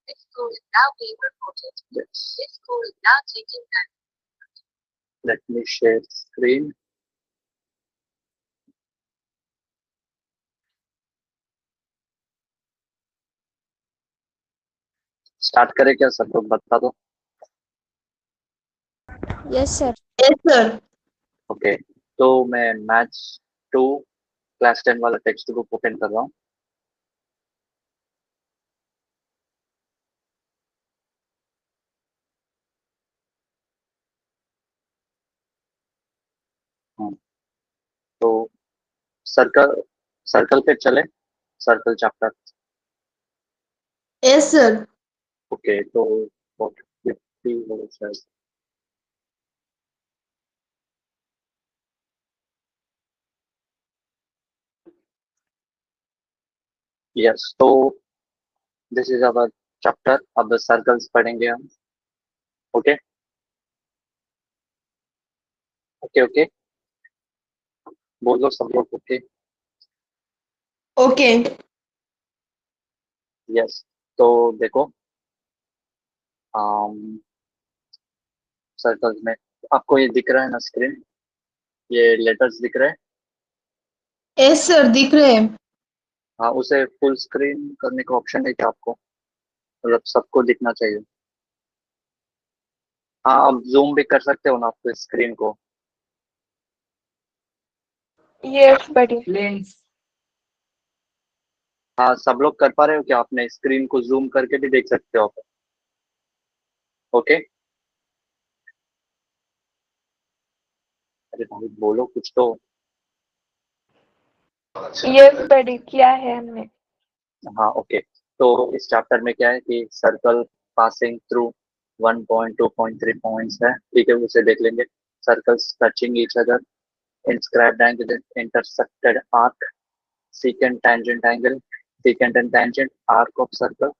This call is now being recorded. Yes. This call is now taking time. Let me share screen. Start करें क्या सब लोग बता दो. Yes sir. Yes sir. Okay, तो मैं मैथ्स 2 क्लास 10 वाला टेक्स्ट बुक ओपन कर रहा हूँ. तो सर्कल सर्कल पे चले. Circle chapter. Yes sir. Okay, तो 50 हो शायद. यस, तो दिस इज अवर चैप्टर. अब सर्कल्स पढ़ेंगे हम. ओके ओके ओके, बोलो सब लोग. ओके. ओके. यस, तो देखो सर्कल्स में आपको ये दिख रहा है ना स्क्रीन. ये लेटर्स दिख रहे हैं. यस सर, दिख रहे हैं. हाँ, उसे फुल स्क्रीन करने का ऑप्शन है क्या आपको? मतलब सबको दिखना चाहिए. हाँ, आप जूम भी कर सकते हो ना आपके स्क्रीन को. यस बड़ी. हाँ, सब लोग कर पा रहे हो क्या? आपने स्क्रीन को जूम करके भी देख सकते हो आप. ओके. अरे भाई बोलो कुछ तो. यस बड़ी किया है हमने. हाँ ओके, तो इस चैप्टर में क्या है कि circle passing through 1 point 2 point 3 points है. ठीक है, उसे देख लेंगे. Circles touching each other, inscribed angle, intersected arc, secant tangent angle, secant and tangent arc of circle.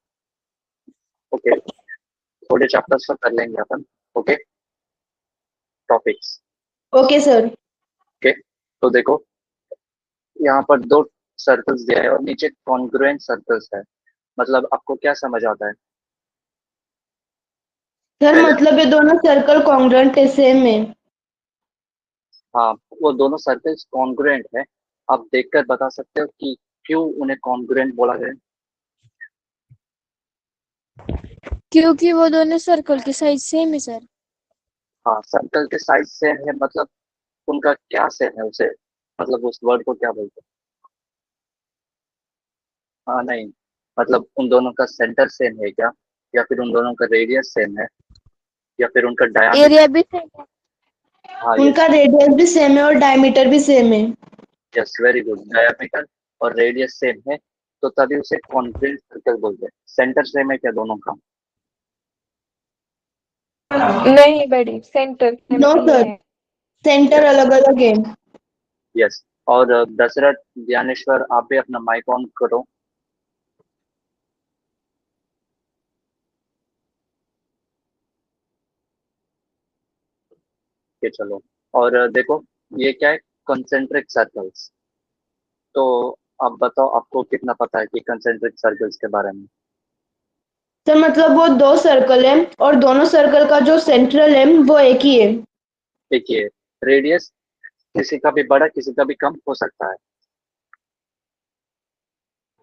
Okay, थोड़े चैप्टर्स तो कर लेंगे अपन. Okay, topics. Okay sir. Okay, तो देखो यहाँ पर दो सर्कल्स दिया है और नीचे कॉन्ग्रुएंट सर्कल्स है. मतलब आपको क्या समझ आता है? सर पहले मतलब ये दोनों सर्कल कॉन्ग्रुएंट है, सेम है. हाँ, वो दोनों सर्कल्स कॉन्ग्रुएंट है. आप देखकर बता सकते हो कि क्यों उन्हें कॉन्ग्रुएंट बोला गया. क्योंकि वो दोनों सर्कल की साइज सेम है सर. हाँ, सर्कल के साइज सेम है मतलब उनका क्या सेम है उसे, मतलब उस वर्ड को क्या बोलते हैं? हाँ नहीं, मतलब उन दोनों का सेंटर सेम है क्या, या फिर उन दोनों का रेडियस सेम है, या फिर उनका डायमीटर. एरिया भी सेम है. हाँ उनका रेडियस भी सेम है और डायमीटर भी सेम है. Yes, very good. डायमीटर और रेडियस सेम है तो तभी उसे कॉन्ग्रुएंट सर्कल बोलते हैं. सेंटर सेम है क्या दोनों का? नहीं बड़ी, सेंटर सेम नो नहीं सर, है. सेंटर अलग अलग है. यस. और दशरथ, ज्ञानेश्वर, आप भी अपना माइक ऑन करो. के चलो. और देखो ये क्या है, कंसेंट्रिक सर्कल्स. तो अब बताओ आपको कितना पता है कि कंसेंट्रिक सर्कल्स के बारे में. सर मतलब वो दो सर्कल है और दोनों सर्कल का जो सेंट्रल है वो एक ही है. देखिए, रेडियस किसी का भी बड़ा किसी का भी कम हो सकता है.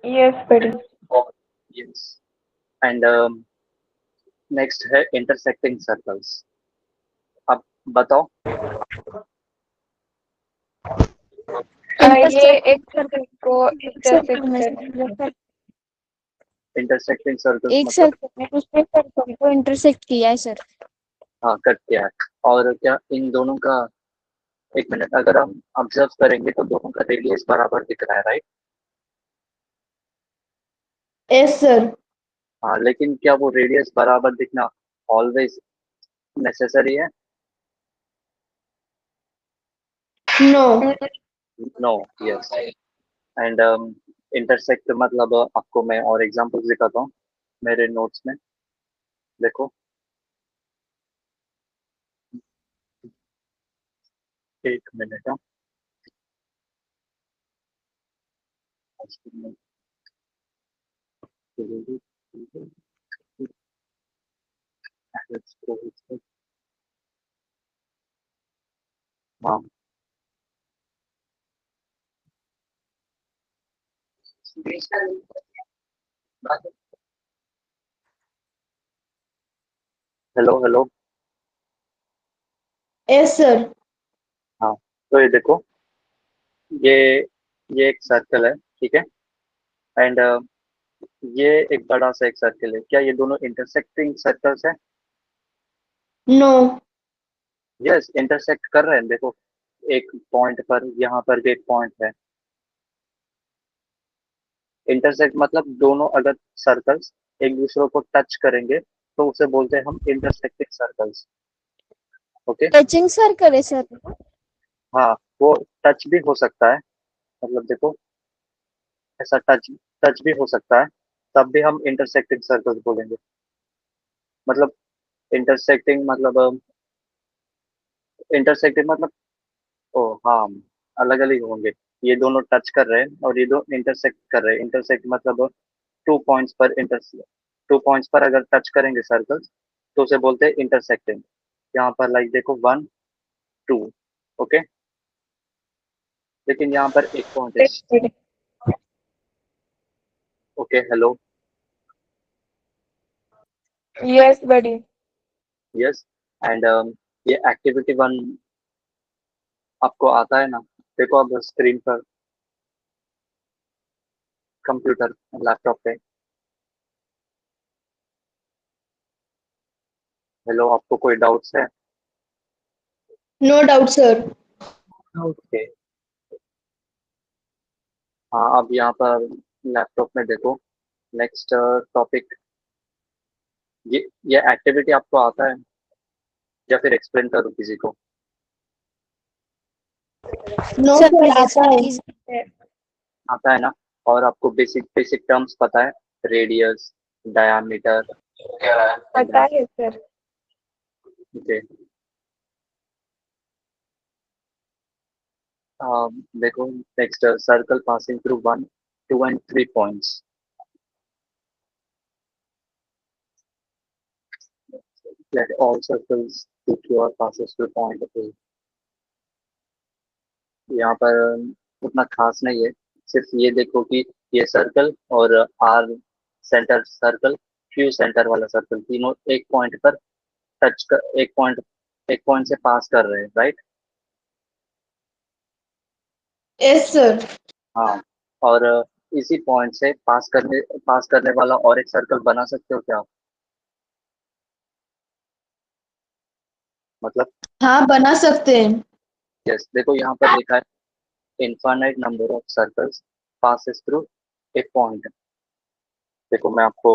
यस बड़ी. और यस, एंड नेक्स्ट है इंटरसेक्टिंग सर्कल्स. अब बताओ. ये एक सर्कल को इंटरसेक्ट कर, इंटरसेक्टिंग सर्कल्स एक मतलब सर्कल ने दूसरे सर्कल को इंटरसेक्ट किया है सर. हाँ, कट किया है. और क्या इन दोनों का, एक मिनट, अगर हम ऑब्जर्व करेंगे तो दोनों का रेडियस बराबर दिख रहा है, राइट? Yes sir. हाँ, लेकिन क्या वो रेडियस बराबर दिखना ऑलवेज नेसेसरी है? No. No. Yes. And intersect मतलब आपको मैं और एग्जांपल्स दिखाता हूँ मेरे नोट्स में. देखो, एक minute. Let's go with it. हाँ हेलो हेलो। Yes sir. हाँ तो ये देखो, ये ये एक सर्कल है, ठीक है। एंड ये एक बड़ा सा एक सर्कल है, क्या ये दोनों इंटरसेक्टिंग सर्कल्स है? नो। यस, इंटरसेक्ट कर रहे हैं, देखो एक पॉइंट पर, यहाँ पर भी एक पॉइंट है। इंटरसेक्ट मतलब दोनों अगर सर्कल्स एक दूसरे को टच करेंगे तो उसे बोलते हैं हम intersecting circles. Okay. Touching circle है सर। हाँ, वो टच भी हो सकता है, मतलब देखो ऐसा टच टच भी हो सकता है, तब भी हम इंटरसेक्टिंग सर्कल्स बोलेंगे। मतलब इंटरसेक्टिंग मतलब ओ हाँ, अलग अलग होंगे। ये दोनों टच कर रहे हैं और ये दो इंटरसेक्ट कर रहे हैं। इंटरसेक्ट मतलब टू पॉइंट्स पर अगर टच करेंगे सर्कल्स तो उसे बोलते हैं इंटरसेक्टिंग। यहाँ पर लाइक देखो 1 2। ओके, लेकिन यहाँ पर एक पॉइंट है। Okay hello. यस बड़ी। यस। एंड ये एक्टिविटी 1 आपको आता है ना? देखो अब स्क्रीन पर, कंप्यूटर लैपटॉप पे। हेलो, आपको कोई डाउट्स है? No doubt sir. ओके। हाँ अब यहाँ पर लैपटॉप में देखो, नेक्स्ट टॉपिक, ये ये एक्टिविटी आपको आता है या फिर एक्सप्लेन करूँ किसी को? नो सर सर प्लीज आता एक्सप्लेन है। कीजिए। आता है ना? और आपको बेसिक बेसिक टर्म्स पता है, रेडियस, डायामीटर। पता है सर। ओके। देखो next, circle passing through 1 2 and 3 points. Let all circles PQ passes through point A। यहाँ पर उतना खास नहीं है, सिर्फ ये देखो कि ये सर्कल और R centre circle, Q centre वाला सर्कल, तीनों एक पॉइंट पर टच कर, एक पॉइंट से पास कर रहे हैं, राइट? Yes sir. हाँ। और इसी पॉइंट से पास करने वाला और एक सर्कल बना सकते हो क्या आप? मतलब हाँ बना सकते हैं। यस, देखो यहाँ पर लिखा है infinite number of circles passes through a point. देखो मैं आपको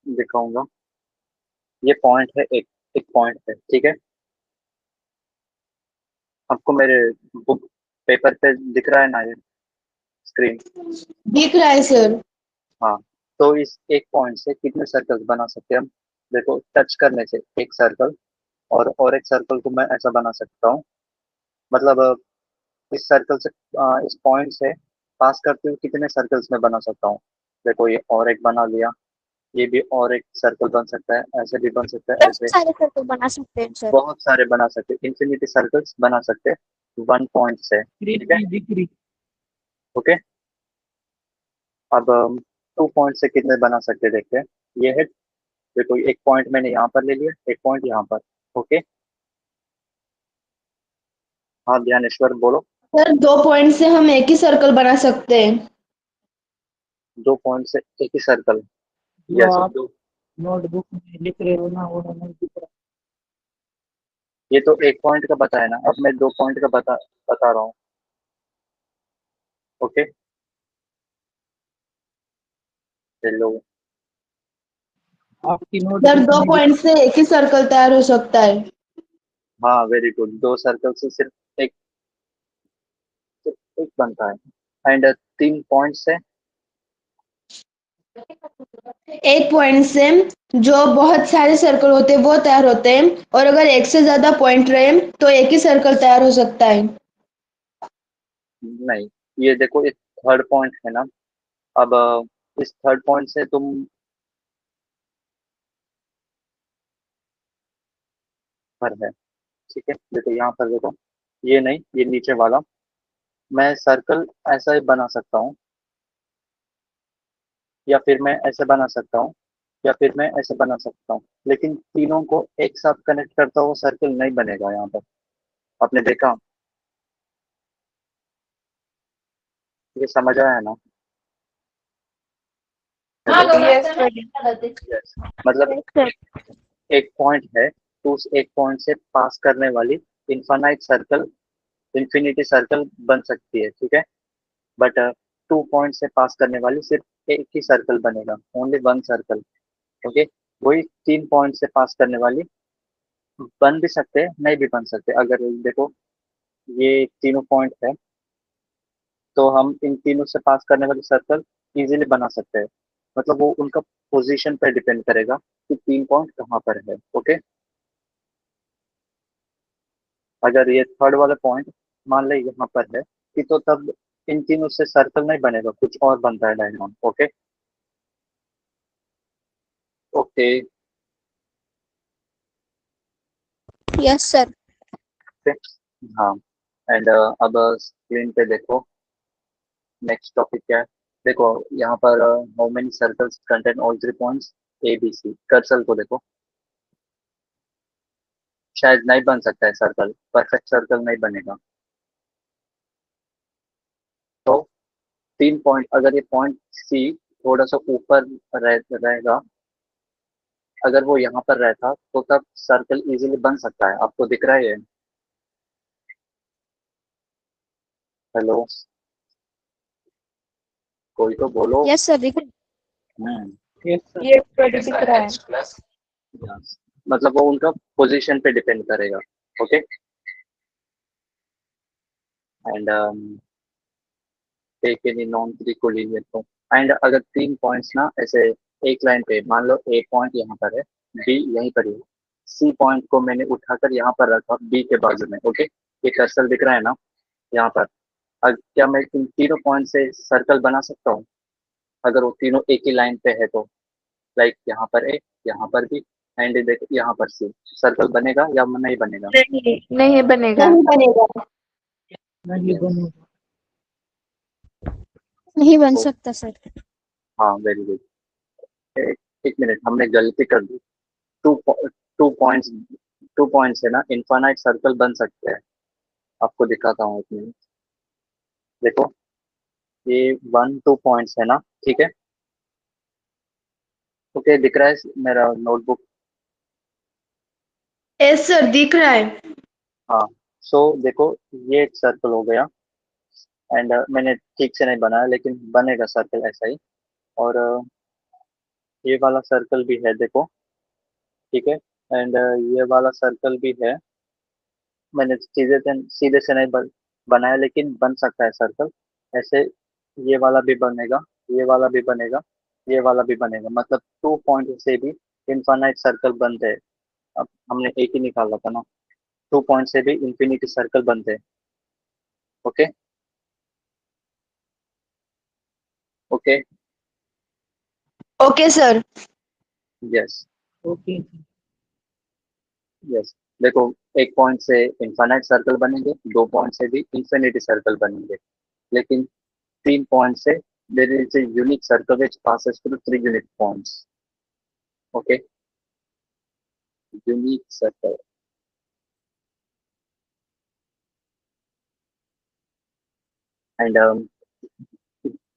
दिखाऊंगा, ये पॉइंट है, एक पॉइंट है, ठीक है। आपको मेरे बुक पेपर पे दिख रहा है ना ये स्क्रीन? दिख रहा है सर। हाँ। तो इस एक पॉइंट से कितने सर्कल्स बना सकते हैं हम? देखो टच करने से एक सर्कल, और एक सर्कल को मैं ऐसा बना सकता हूँ, मतलब इस सर्कल से इस पॉइंट से पास करते हुए कितने सर्कल्स में बना सकता हूँ? देखो ये और एक बना लिया, ये भी और एक सर्कल बन सकता है, ऐसे भी बन सकता है, बहुत ऐसे सारे सर्कल बना सकते हैं सर। बहुत सारे बना सकते हैं, इंफिनिटी सर्कल्स बना सकते हैं 1 पॉइंट से, ठीक है। ओके। अब 2 पॉइंट से कितने बना सकते हैं देखते हैं। ये है, देखो एक पॉइंट मैंने यहाँ पर ले लिया, एक पॉइंट यहाँ पर। ओके। हाँ ज्ञानेश्वर बोलो। सर 2 पॉइंट से हम एक ही सर्कल बना सकते हैं। 2 पॉइंट से एक ही सर्कल? जो यस। आप नोटबुक में लिख रहे हो ना वो हमें दिख रहा ये तो एक पॉइंट का बताया ना, अब मैं 2 पॉइंट का बता रहा हूँ। ओके। चलो। है। आपकी सर नोटबुक दो में पॉइंट से एक ही सर्कल तैयार हो सकता है। हाँ वेरी गुड, 2 सर्कल से सिर्फ एक बनता है। एंड 3 पॉइंट से? एक पॉइंट से जो बहुत सारे सर्कल होते हैं वो तैयार होते हैं, और अगर एक से ज्यादा पॉइंट रहे तो एक ही सर्कल तैयार हो सकता है। नहीं, ये देखो ये थर्ड पॉइंट है ना। अब इस थर्ड पॉइंट से तुम पर है, ठीक है। देखो यहाँ पर देखो, ये नहीं, ये नीचे वाला, मैं सर्कल ऐसा ही बना सकता हूँ, या फिर मैं ऐसे बना सकता हूँ, या फिर मैं ऐसे बना सकता हूँ, लेकिन तीनों को एक साथ कनेक्ट करता हुआ सर्कल नहीं बनेगा यहाँ पर। आपने देखा, ये समझ आया ना? Yes. मतलब एक पॉइंट है, तो उस एक पॉइंट से पास करने वाली इन्फानाइट सर्कल, इन्फिनिटी सर्कल बन सकती है, ठीक है। बट 2 पॉइंट से पास करने वाली सिर्फ एक ही सर्कल बनेगा, ओनली वन सर्कल, ओके। वही 3 पॉइंट से पास करने वाली बन भी सकते हैं, नहीं भी बन सकते। अगर देखो, ये तीनों पॉइंट है, तो हम इन तीनों से पास करने वाली सर्कल इजीली बना सकते हैं। मतलब वो उनका पोजीशन पे डिपेंड करेगा कि 3 पॉइंट कहाँ पर है, ओके। अगर ये थर्ड वाला पॉइंट मान ले यहाँ पर है, कि तो तब इन तीनों से सर्कल नहीं बनेगा, कुछ और बनता है diagram, okay. Okay, yes sir. हाँ। एंड अब स्क्रीन पे देखो, नेक्स्ट टॉपिक क्या है। देखो यहाँ पर, how many circles contain all 3 points A B C. Cursor को देखो, शायद नहीं बन सकता है सर्कल, परफेक्ट सर्कल नहीं बनेगा। तो 3 पॉइंट, अगर ये पॉइंट सी थोड़ा सा ऊपर रहेगा, अगर वो यहाँ पर रहता तो तब सर्कल इजीली बन सकता है। आपको दिख रहा है ये? हेलो, कोई तो बोलो। यस सर, दिख हम्म, यस सर। ये दिख रहा है। yes. मतलब वो उनका पोजीशन पे डिपेंड करेगा, okay. And take any non collinear form. And अगर 3 पॉइंट्स ना ऐसे एक लाइन पे, मान लो ए पॉइंट यहाँ पर है, बी यहीं पर ही है, सी पॉइंट को मैंने उठाकर यहाँ पर रखा बी के बाजू में, ओके। ये कर्सर दिख रहा है ना यहाँ पर? क्या मैं इन तीनों पॉइंट से सर्कल बना सकता हूँ, अगर वो तीनों एक ही लाइन पे है तो? लाइक यहाँ पर ए, यहाँ पर भी, एंड देखो यहाँ पर सी। सर्कल बनेगा या नहीं बनेगा? नहीं, नहीं बनेगा। नहीं बनेगा। नहीं Yes. बनेगा। नहीं बन तो सकता सर। हाँ, वेरी गुड। एक मिनट, हमने गलती कर दी। टू टू पॉइंट्स, 2 पॉइंट से ना इनफाइनाइट सर्कल बन सकते हैं। आपको दिखाता हूँ, एक मिनट। देखो, ये 1 2 पॉइंट्स है ना, ठीक है। ओके, दिख रहा है मेरा नोटबुक? यस सर, दिख रहा है। हाँ। सो देखो, ये एक सर्कल हो गया, एंड मैंने ठीक से नहीं बनाया, लेकिन बनेगा सर्कल ऐसा ही। और ये वाला सर्कल भी है, देखो, ठीक है। एंड ये वाला सर्कल भी है। मैंने सीधे से नहीं बनाया, लेकिन बन सकता है सर्कल ऐसे। ये वाला भी बनेगा, ये वाला भी बनेगा, ये वाला भी बनेगा। मतलब 2 पॉइंट से भी इनफाइनाइट सर्कल बनते हैं। अब हमने एक ही निकाला था ना, 2 पॉइंट से भी इंफिनिटी सर्कल बनते हैं, okay. Okay, okay sir. Yes, okay. Yes. देखो, एक पॉइंट से इनफाइनाइट सर्कल बनेंगे, 2 पॉइंट से भी इंफिनिटी सर्कल बनेंगे, लेकिन 3 पॉइंट से there is a unique circle which passes through 3 unique points, okay, unique circle। And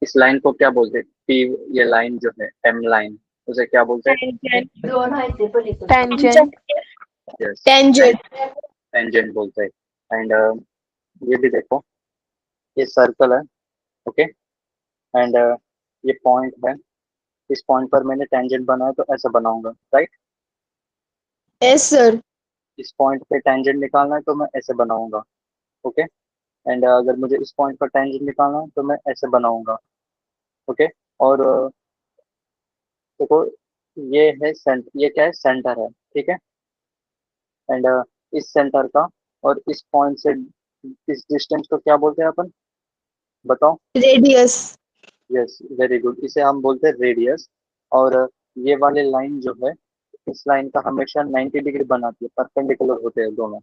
इस लाइन को क्या बोलते हैं? पी, ये लाइन जो है एम लाइन, उसे क्या बोलते हैं? टेंजेंट। Yes, tangent. टेंजेंट बोलते हैं। एंड ये भी देखो, ये सर्कल है, ओके। एंड ये पॉइंट है, इस पॉइंट पर मैंने टेंजेंट बनाया तो ऐसा बनाऊंगा, राइट। Yes sir. इस पॉइंट पे टेंजेंट निकालना है तो मैं ऐसे बनाऊंगा, ओके। एंड अगर मुझे इस पॉइंट पर टेंजेंट निकालना है तो मैं ऐसे बनाऊंगा, ओके। और देखो, ये है ये क्या है? सेंटर है, ठीक है। एंड इस सेंटर का और इस पॉइंट से इस डिस्टेंस को क्या बोलते हैं अपन? बताओ। रेडियस। यस, वेरी गुड, इसे हम बोलते हैं रेडियस। और ये वाली लाइन जो है, इस लाइन का हमेशा 90 डिग्री बनाती है, परपेंडिकुलर होते हैं दोनों।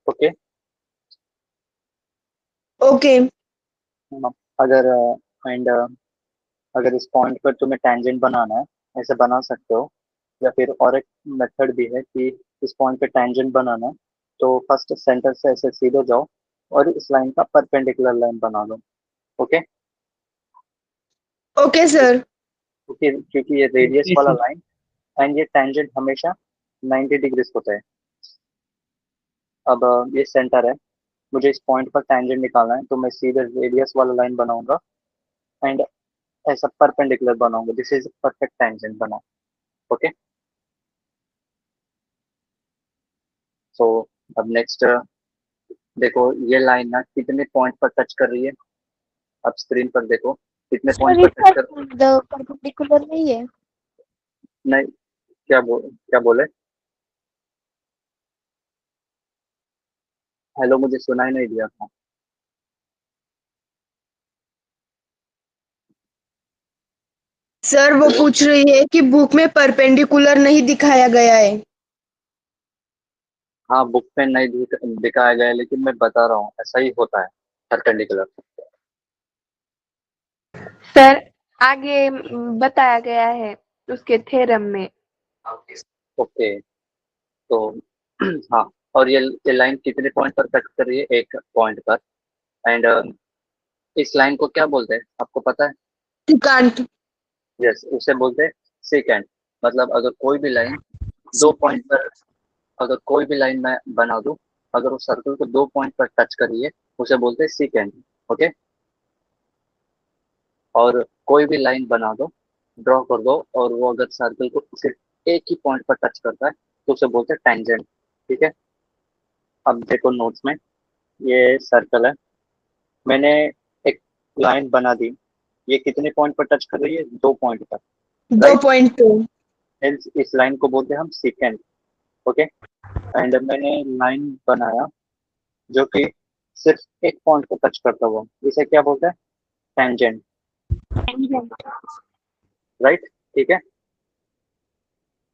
ओके। ओके। अगर एंड अगर इस पॉइंट पर तुम्हें टेंजेंट बनाना है, ऐसे बना सकते हो, या फिर और एक मेथड भी है कि इस पॉइंट पे टेंजेंट बनाना है तो फर्स्ट सेंटर से ऐसे सीधे जाओ और इस लाइन का परपेंडिकुलर लाइन बना लो। ओके। Okay sir. क्योंकि ये रेडियस ओके वाला सर। लाइन एंड ये टेंजेंट हमेशा 90 डिग्री होता है। अब ये सेंटर है, मुझे इस पॉइंट पर टेंजेंट निकालना है तो मैं सीधे रेडियस वाला लाइन बनाऊंगा एंड ऐसा परपेंडिकुलर बनाऊंगा। दिस इज परफेक्ट टेंजेंट बना। ओके। सो अब नेक्स्ट देखो, ये लाइन ना कितने पॉइंट पर टच कर रही है। अब स्क्रीन पर देखो कितने पॉइंट सर पर टच इसका कर। परपेंडिकुलर नहीं है। नहीं, क्या बोले? हेलो, मुझे सुनाई नहीं दिया था। सर वो हेलो। पूछ रही है कि बुक में परपेंडिकुलर नहीं दिखाया गया है। हाँ, बुक में नहीं दिखाया गया है, लेकिन मैं बता रहा हूँ ऐसा ही होता है परपेंडिकुलर। सर आगे बताया गया है उसके थ्योरम में। ओके। तो हाँ, और ये लाइन कितने पॉइंट पर कट कर रही है? एक पॉइंट पर। एंड इस लाइन को क्या बोलते हैं, आपको पता है? सिकांत। यस, उसे बोलते हैं सेकेंड। मतलब अगर कोई भी लाइन दो पॉइंट पर, अगर कोई भी लाइन मैं बना दूं, अगर उस सर्कल को 2 पॉइंट पर टच करिए, उसे बोलते हैं सेकेंड। ओके। और कोई भी लाइन बना दो, ड्रॉ कर दो, और वो अगर सर्कल को सिर्फ एक ही पॉइंट पर टच करता है तो उसे बोलते हैं टेंजेंट। ठीक है। अब देखो नोट्स में, ये सर्कल है, मैंने एक लाइन बना दी, ये कितने पॉइंट पर टच कर रही है? 2 पॉइंट पर। दो राइट। Point two. इस लाइन को बोलते हैं हम सेकेंड। ओके। एंड मैंने लाइन बनाया जो कि सिर्फ एक पॉइंट को टच करता हुआ, इसे क्या बोलते हैं? टेंजेंट। राइट। ठीक है।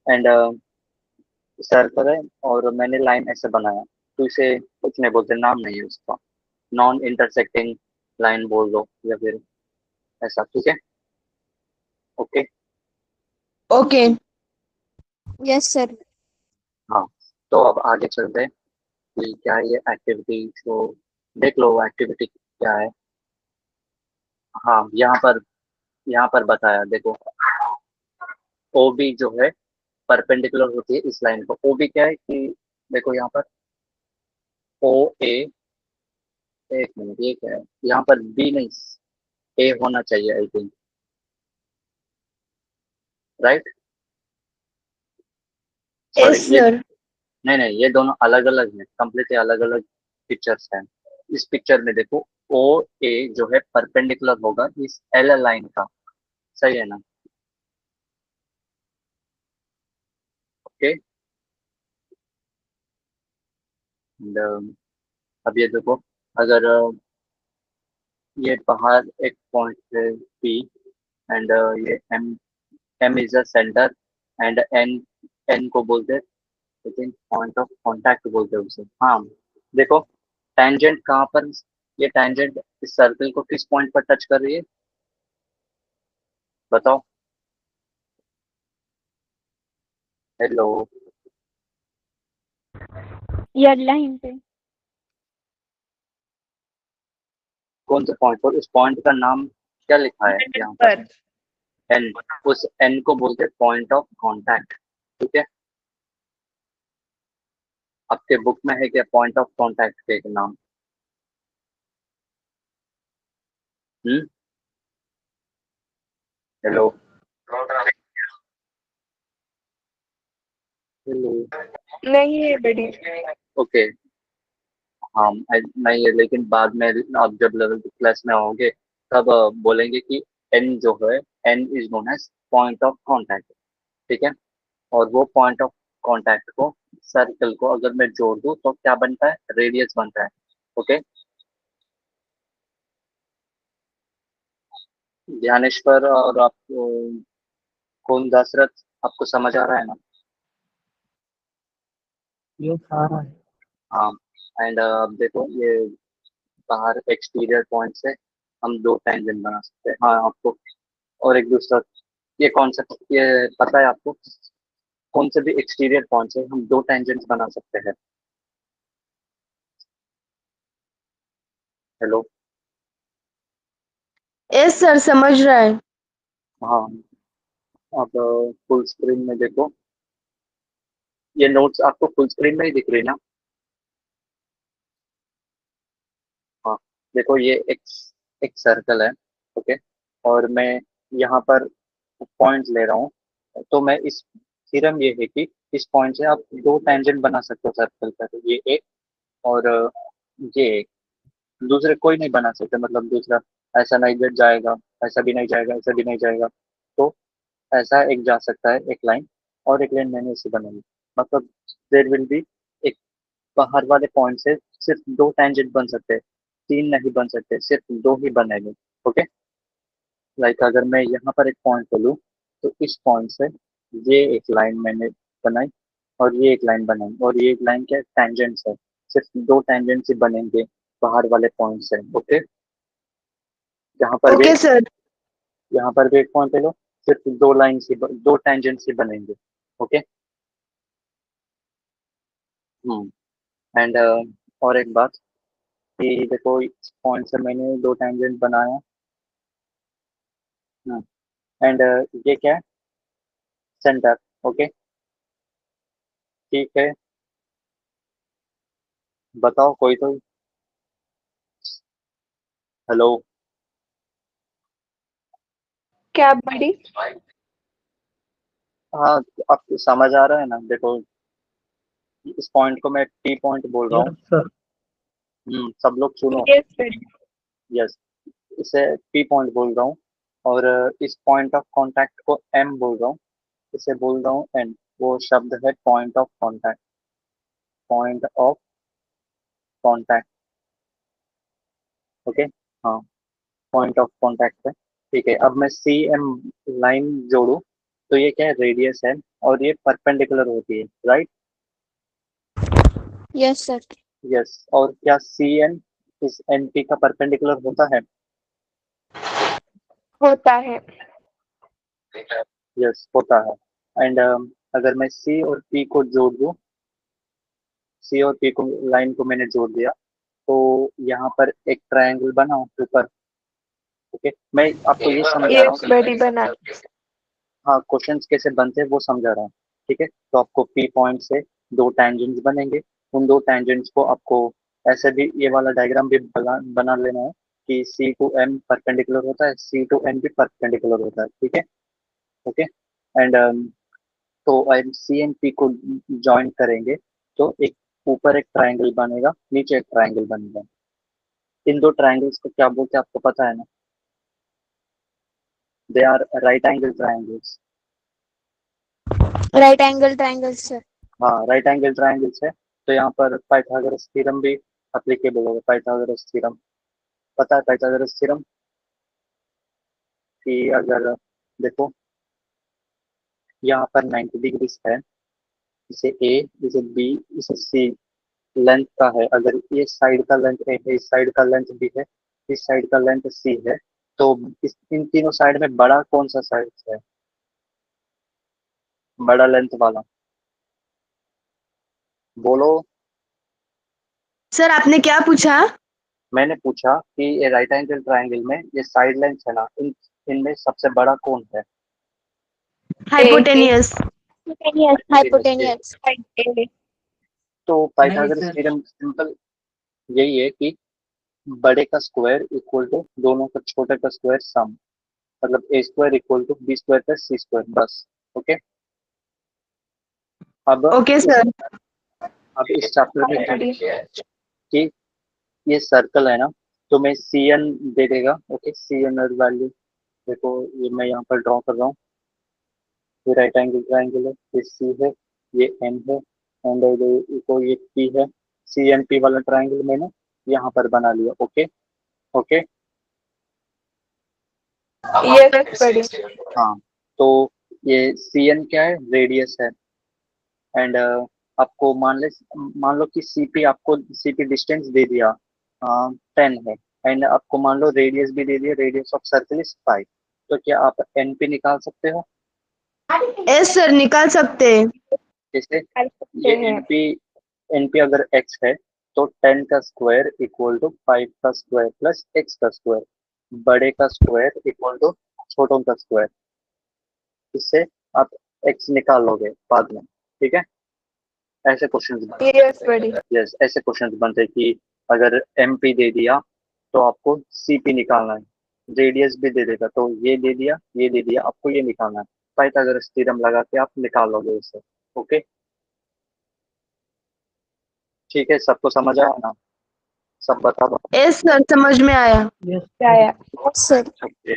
एंड सर्कल है और मैंने लाइन ऐसे बनाया, तो इसे कुछ नहीं बोलते, नाम नहीं है उसका। नॉन इंटरसेक्टिंग लाइन बोल दो या फिर ऐसा। ठीक है। ओके। ओके। Yes sir. हाँ, तो अब आगे चलते हैं कि क्या ये एक्टिविटी, तो देख लो एक्टिविटी क्या है। हाँ, यहाँ पर बताया देखो, ओ बी जो है परपेंडिकुलर होती है इस लाइन को। ओ बी क्या है कि देखो यहाँ पर ओ ए, एक मिनट, ये क्या है? यहाँ पर बी नहीं, ए होना चाहिए I think. Right. Sorry, yes ये सर। नहीं नहीं, ये दोनों अलग अलग हैं, कम्प्लीटली अलग अलग पिक्चर्स हैं। इस पिक्चर में देखो, ओ ए जो है परपेंडिकुलर होगा इस एल लाइन का। सही है ना? ओके। अब ये देखो, अगर ये बाहर एक पॉइंट है पी, एंड ये M, M is the centre, and N, N को बोलते हैं, I think point of contact बोलते हैं उसे। हाँ, देखो टेंजेंट कहाँ पर, ये टेंजेंट इस सर्कल को किस पॉइंट पर टच कर रही है? बताओ। हेलो। ये लाइन पे। कौन से पॉइंट पर? उस पॉइंट का नाम क्या लिखा है यहाँ पर? पर। एन। उस एन को बोलते हैं पॉइंट ऑफ कांटेक्ट। ठीक है। आपके बुक में है क्या पॉइंट ऑफ कांटेक्ट के एक नाम? हम्म। हेलो। हेलो। नहीं है बड़ी। ओके। हाँ, नहीं है, लेकिन बाद में आप जब लेवल क्लास में आओगे तब बोलेंगे कि एन जो है, N is known as point of contact. ठीक है। और वो पॉइंट ऑफ कांटेक्ट को, सर्कल को अगर मैं जोड़ दूं तो क्या बनता है? रेडियस बनता है। ओके। ज्ञानेश्वर और आप कौन, दशरथ, आपको समझ आ रहा है ना? ये सारा है। हाँ। एंड अब देखो ये बाहर एक्सटीरियर पॉइंट से हम दो टेंजेंट बना सकते हैं। हाँ आपको और एक दूसरा ये कॉन्सेप्ट ये पता है आपको? कौन से भी एक्सटीरियर पॉइंट से हम दो टेंजेंट्स बना सकते हैं? हेलो। यस सर, समझ रहा है। हाँ। अब फुल स्क्रीन में देखो, ये नोट्स आपको फुल स्क्रीन में ही दिख रही है ना? हाँ। देखो ये एक एक सर्कल है, ओके, और मैं यहाँ पर पॉइंट ले रहा हूँ। तो मैं इस थ्योरम ये है कि इस पॉइंट से आप दो टेंजेंट बना सकते हो सर्कल पर, ये एक और ये एक। दूसरे कोई नहीं बना सकते, मतलब दूसरा ऐसा नहीं जाएगा, ऐसा भी नहीं जाएगा, ऐसा भी नहीं जाएगा। तो ऐसा एक जा सकता है एक लाइन, और एक लाइन मैंने इसे बनाई, मतलब देर विल बी एक बाहर वाले पॉइंट से सिर्फ दो टेंजेंट बन सकते हैं, तीन नहीं बन सकते, सिर्फ दो ही बनेंगे। ओके। लाइक अगर मैं यहाँ पर एक पॉइंट ले लूँ, तो इस पॉइंट से ये एक लाइन मैंने बनाई, और ये एक लाइन बनाई, और ये एक लाइन क्या टेंजेंट्स है, सिर्फ दो टेंजेंट्स ही बनेंगे बाहर वाले पॉइंट से। ओके। यहाँ पर भी ओके सर। यहाँ पर भी एक पॉइंट ले लो, सिर्फ दो लाइन ही दो टेंजेंट्स ही बनेंगे। ओके। एंड और एक बात कि देखो इस पॉइंट से मैंने दो टेंजेंट बनाया। एंड ये क्या है सेंटर। ओके। ठीक है, बताओ कोई तो। हेलो। क्या बड़ी? हाँ, आपको समझ आ रहा है ना? देखो इस पॉइंट को मैं टी पॉइंट बोल रहा हूँ। Yes sir. सब लोग सुनो। यस बड़ी। यस, इसे पी पॉइंट बोल रहा हूँ, और इस पॉइंट ऑफ कांटेक्ट को एम बोल रहा हूँ, इसे बोल रहा हूँ एन। वो शब्द है point of contact, point of contact. Okay. हाँ, पॉइंट ऑफ कांटेक्ट है। ठीक है, अब मैं सी एम लाइन जोड़ूं, तो ये क्या है रेडियस है, और ये परपेंडिकुलर होती है, राइट? Yes sir. यस, और क्या सी एन इस एन पी का परपेंडिकुलर होता है? होता है। यस, होता है। एंड अगर मैं सी और पी को जोड़ दूं, सी और पी को लाइन को मैंने जोड़ दिया, तो यहाँ पर एक ट्रायंगल बना ऊपर। ओके, मैं आपको ये समझा रहा यस हूँ। बड़ी बना। हाँ, क्वेश्चंस कैसे बनते हैं वो समझा रहा हूँ। ठीक है, तो आपको पी पॉइंट से दो टैंजेंट्स बनेंगे, उन दो टैंजेंट्स को आपको ऐसे भी ये वाला डायग्राम भी बना लेना है कि सी टू एम परपेंडिकुलर होता है, सी टू एन भी परपेंडिकुलर होता है। ठीक है। ओके। एंड तो एम सी एन पी को ज्वाइन करेंगे, तो एक ऊपर एक ट्रायंगल बनेगा, नीचे एक ट्रायंगल बनेगा। इन दो ट्रायंगल्स को क्या बोलते हैं आपको पता है ना? They are right angle triangles. Right angle triangle sir. हाँ, राइट एंगल ट्रायंगल्स है। तो यहाँ पर पाइथागोरस थ्योरम भी अप्लीकेबल होगा। पाइथागोरस थ्योरम पता है? पाइथागोरस थ्योरम कि अगर देखो यहाँ पर 90 डिग्री है, इसे ए, इसे बी, इसे सी लेंथ का है, अगर ये साइड का लेंथ ए है, इस साइड का लेंथ बी है, इस साइड का लेंथ सी है, तो इस इन तीनों साइड में बड़ा कौन सा साइड है? बड़ा लेंथ वाला, बोलो। सर आपने क्या पूछा? मैंने पूछा कि ये राइट एंगल ट्रायंगल में ये साइड लेंथ है ना, इन इनमें सबसे बड़ा कौन है? हाइपोटेनियस। हाइपोटेनियस। तो नहीं पाइथागोरस सर। थ्योरम सिंपल यही है कि बड़े का स्क्वायर इक्वल टू दोनों का छोटे का स्क्वायर सम, मतलब a square equal to b square plus c square, बस। ओके। अब ओके इस सर। अब इस चैप्टर में क्या बड़ी। है कि ये सर्कल है ना, तो मैं सी एन दे देगा। ओके, सी एन वैल्यू देखो, ये मैं यहाँ पर ड्रॉ कर रहा हूँ। ये राइट एंगल ट्रायंगल है, ये सी है, ये एन है, एंड तो ये पी है। सी एन पी वाला ट्रायंगल मैंने यहाँ पर बना लिया। ओके। ओके। यस बड़ी। हाँ, तो ये CN क्या है, रेडियस है। एंड आपको मान लो कि CP डिस्टेंस दे दिया 10 है। एंड आपको मान लो रेडियस भी दे दिया, रेडियस ऑफ सर्कल इज 5। तो क्या आप NP निकाल सकते हो? यस सर, निकाल सकते हैं। जैसे कर सकते ये हैं। NP अगर x है तो 10 का स्क्वायर इक्वल टू 5 का स्क्वायर प्लस x का स्क्वायर, बड़े का स्क्वायर इक्वल टू छोटों का स्क्वायर। इससे आप x निकाल लोगे बाद में, ठीक है। ऐसे क्वेश्चंस बनते यस बड़ी। यस ऐसे क्वेश्चंस बनते हैं कि अगर MP दे दिया तो आपको CP निकालना है, रेडियस भी दे देगा तो ये दे दिया, आपको ये निकालना है। पाइथागोरस थ्योरम लगा के आप निकाल लोगे इससे। ओके, ठीक है, सबको समझ आया ना? सब बता दो। यस सर, समझ में आया। यस आया। सर Okay,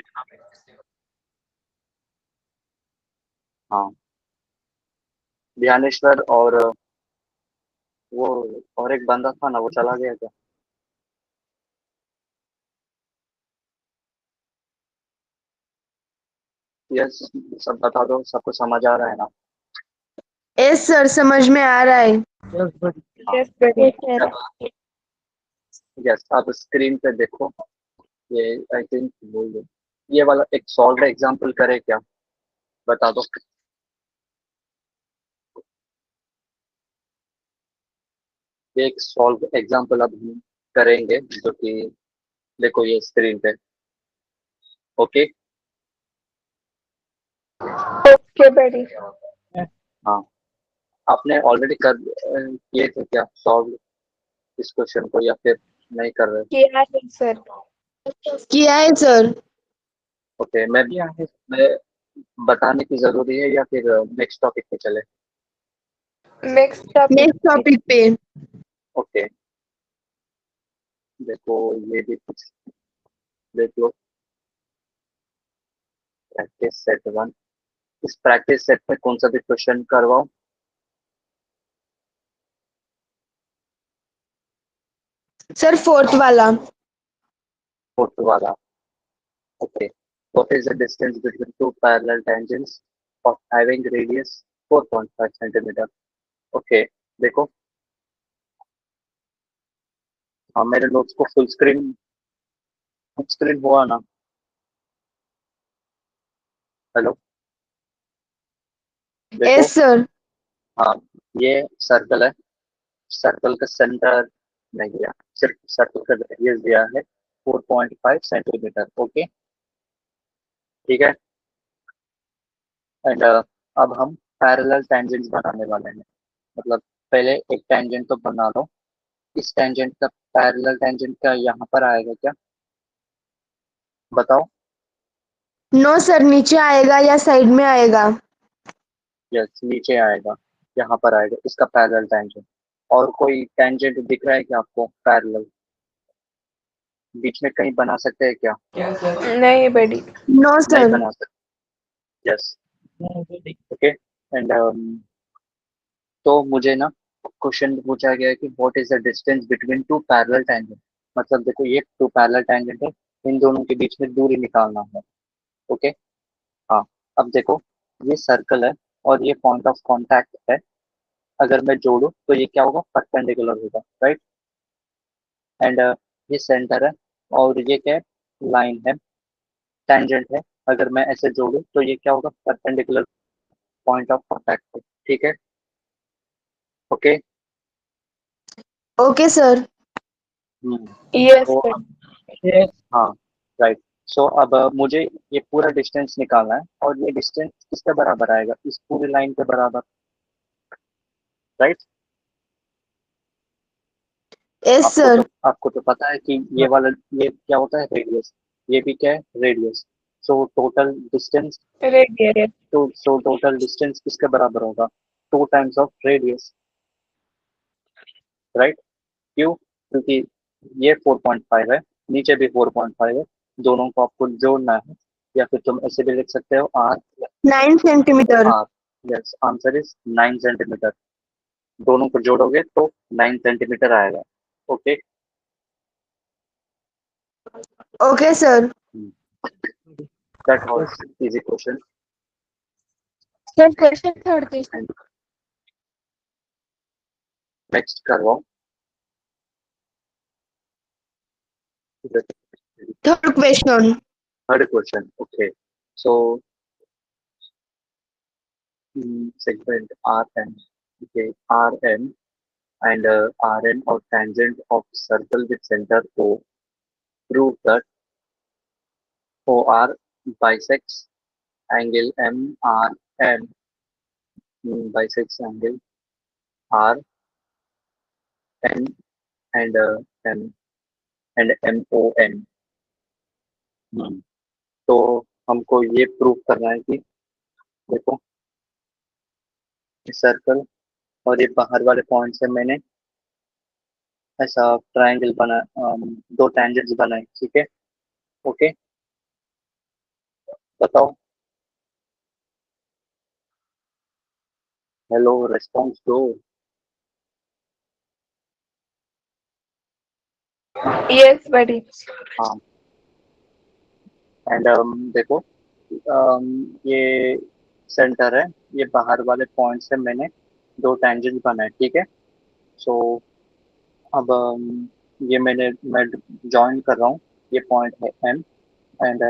हाँ, ध्यानेश्वर और वो और एक बंदा था ना, वो चला गया क्या? यस, सब बता दो, सबको समझ आ रहा है ना? यस सर, समझ में आ रहा है। यस बड़ी। यस बड़ी। सर यस, आप स्क्रीन पे देखो। ये आई थिंक बोल दो, ये वाला एक सॉल्व एग्जांपल करे क्या? बता दो। ये एक सॉल्व एग्जांपल अब हम करेंगे, जो कि देखो ये स्क्रीन पे। ओके, ओके बड़ी। हाँ, आपने ऑलरेडी किए थे क्या सॉल्व इस क्वेश्चन को, या फिर नहीं कर रहे? किया है सर। किया है सर। ओके, मैं बताने की जरूरी है या फिर नेक्स्ट टॉपिक पे चले? Next topic. नेक्स्ट टॉपिक पे। ओके, देखो ये भी कुछ देख लो। प्रैक्टिस सेट 1, इस प्रैक्टिस सेट में कौन सा भी क्वेश्चन करवाओ? सर फोर्थ वाला। फोर्थ वाला। Okay, what is the distance between two parallel tangents of having radius 4.5 centimeter? Okay, देखो, हाँ, मेरे नोट्स को फुल स्क्रीन हुआ ना? हेलो, देखो, यस सर। हाँ, ये सर्कल है, सर्कल का सेंटर नहीं दिया, सिर्फ सर्कल का रेडियस दिया है 4.5 सेंटीमीटर। ओके, ठीक है। एंड अब हम पैरेलल टेंजेंट्स बनाने वाले हैं। मतलब पहले एक टेंजेंट तो बना लो, इस टेंजेंट का पैरेलल टेंजेंट का यहाँ पर आएगा क्या? बताओ। नो सर, नीचे आएगा या साइड में आएगा? यस, नीचे आएगा, यहाँ पर आएगा इसका पैरेलल टेंजेंट। और कोई टेंजेंट दिख रहा है क्या आपको पैरेलल? बीच में कहीं बना सकते हैं क्या? नहीं बड़ी। नो नहीं सर। बना सकते। यस, नहीं बड़ी। ओके। एंड तो मुझे ना क्वेश्चन पूछा गया है कि what is the distance between two parallel tangent. मतलब देखो, ये टू पैरेलल टेंजेंट है, इन दोनों के बीच में दूरी निकालना है। ओके, हाँ, अब देखो, ये सर्कल है और ये पॉइंट ऑफ कांटेक्ट है। अगर मैं जोड़ूं तो ये क्या होगा, परपेंडिकुलर होगा, राइट। एंड ये सेंटर है और ये क्या है, लाइन है, टेंजेंट है। अगर मैं ऐसे जोड़ूं तो ये क्या होगा, परपेंडिकुलर पॉइंट ऑफ कांटेक्ट है, ठीक है। Okay, okay sir. यस तो बड़ी। यस। हाँ, राइट। सो अब मुझे ये पूरा डिस्टेंस निकालना है और ये डिस्टेंस किसके बराबर आएगा, इस पूरी लाइन के बराबर, राइट। Yes sir. आपको तो पता है कि ये वाला, ये क्या होता है, रेडियस। ये भी क्या है, radius. So total distance, radius. So total distance किसके बराबर होगा, 2 टाइम्स ऑफ रेडियस, राइट। क्यों? क्योंकि ये 4.5 है, नीचे भी 4.5 है, दोनों को आपको जोड़ना है। या फिर तुम ऐसे भी लिख सकते हो, R 9 centimetre. R. Yes, answer is 9 centimetre. दोनों को जोड़ोगे तो 9 सेंटीमीटर आएगा। Okay, okay sir. That was easy question. Sir question third question next करवाओ। Third question. Third question, okay. So segment Rn, okay, Rn and Rn or tangent of circle with center O, prove that OR bisects angle MRN, bisects angle RN and M and MON. हम्म, तो हमको ये prove करना है कि देखो circle और ये बाहर वाले पॉइंट से मैंने ऐसा ट्रायंगल बना, दो टेंजेंट्स बनाए, ठीक है। ओके, बताओ। हेलो, रिस्पॉन्स दो। Yes, buddy. हाँ, एंड देखो, ये सेंटर है, ये बाहर वाले पॉइंट से मैंने दो टेंजेंट बनाए, ठीक है। सो अब ये मैं जॉइन कर रहा हूँ, ये पॉइंट है एम एंड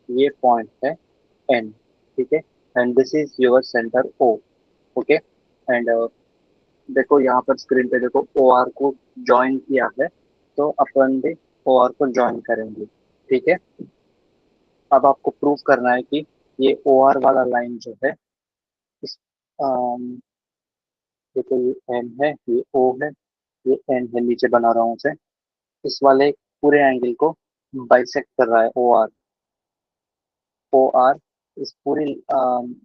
ये पॉइंट है एन, ठीक है। And this is your centre O, okay. And देखो यहाँ पर स्क्रीन पे देखो ओ आर को ज्वाइन किया है, तो अपन भी ओ आर को ज्वाइन करेंगे, ठीक है। अब आपको प्रूव करना है कि ये ओ आर वाला लाइन जो है, इस देखो ये एम है, ये ओ है, ये एन है, नीचे बना रहा हूँ उसे। इस वाले पूरे एंगल को बाइसेक्ट कर रहा है ओ आर। ओ आर इस पूरी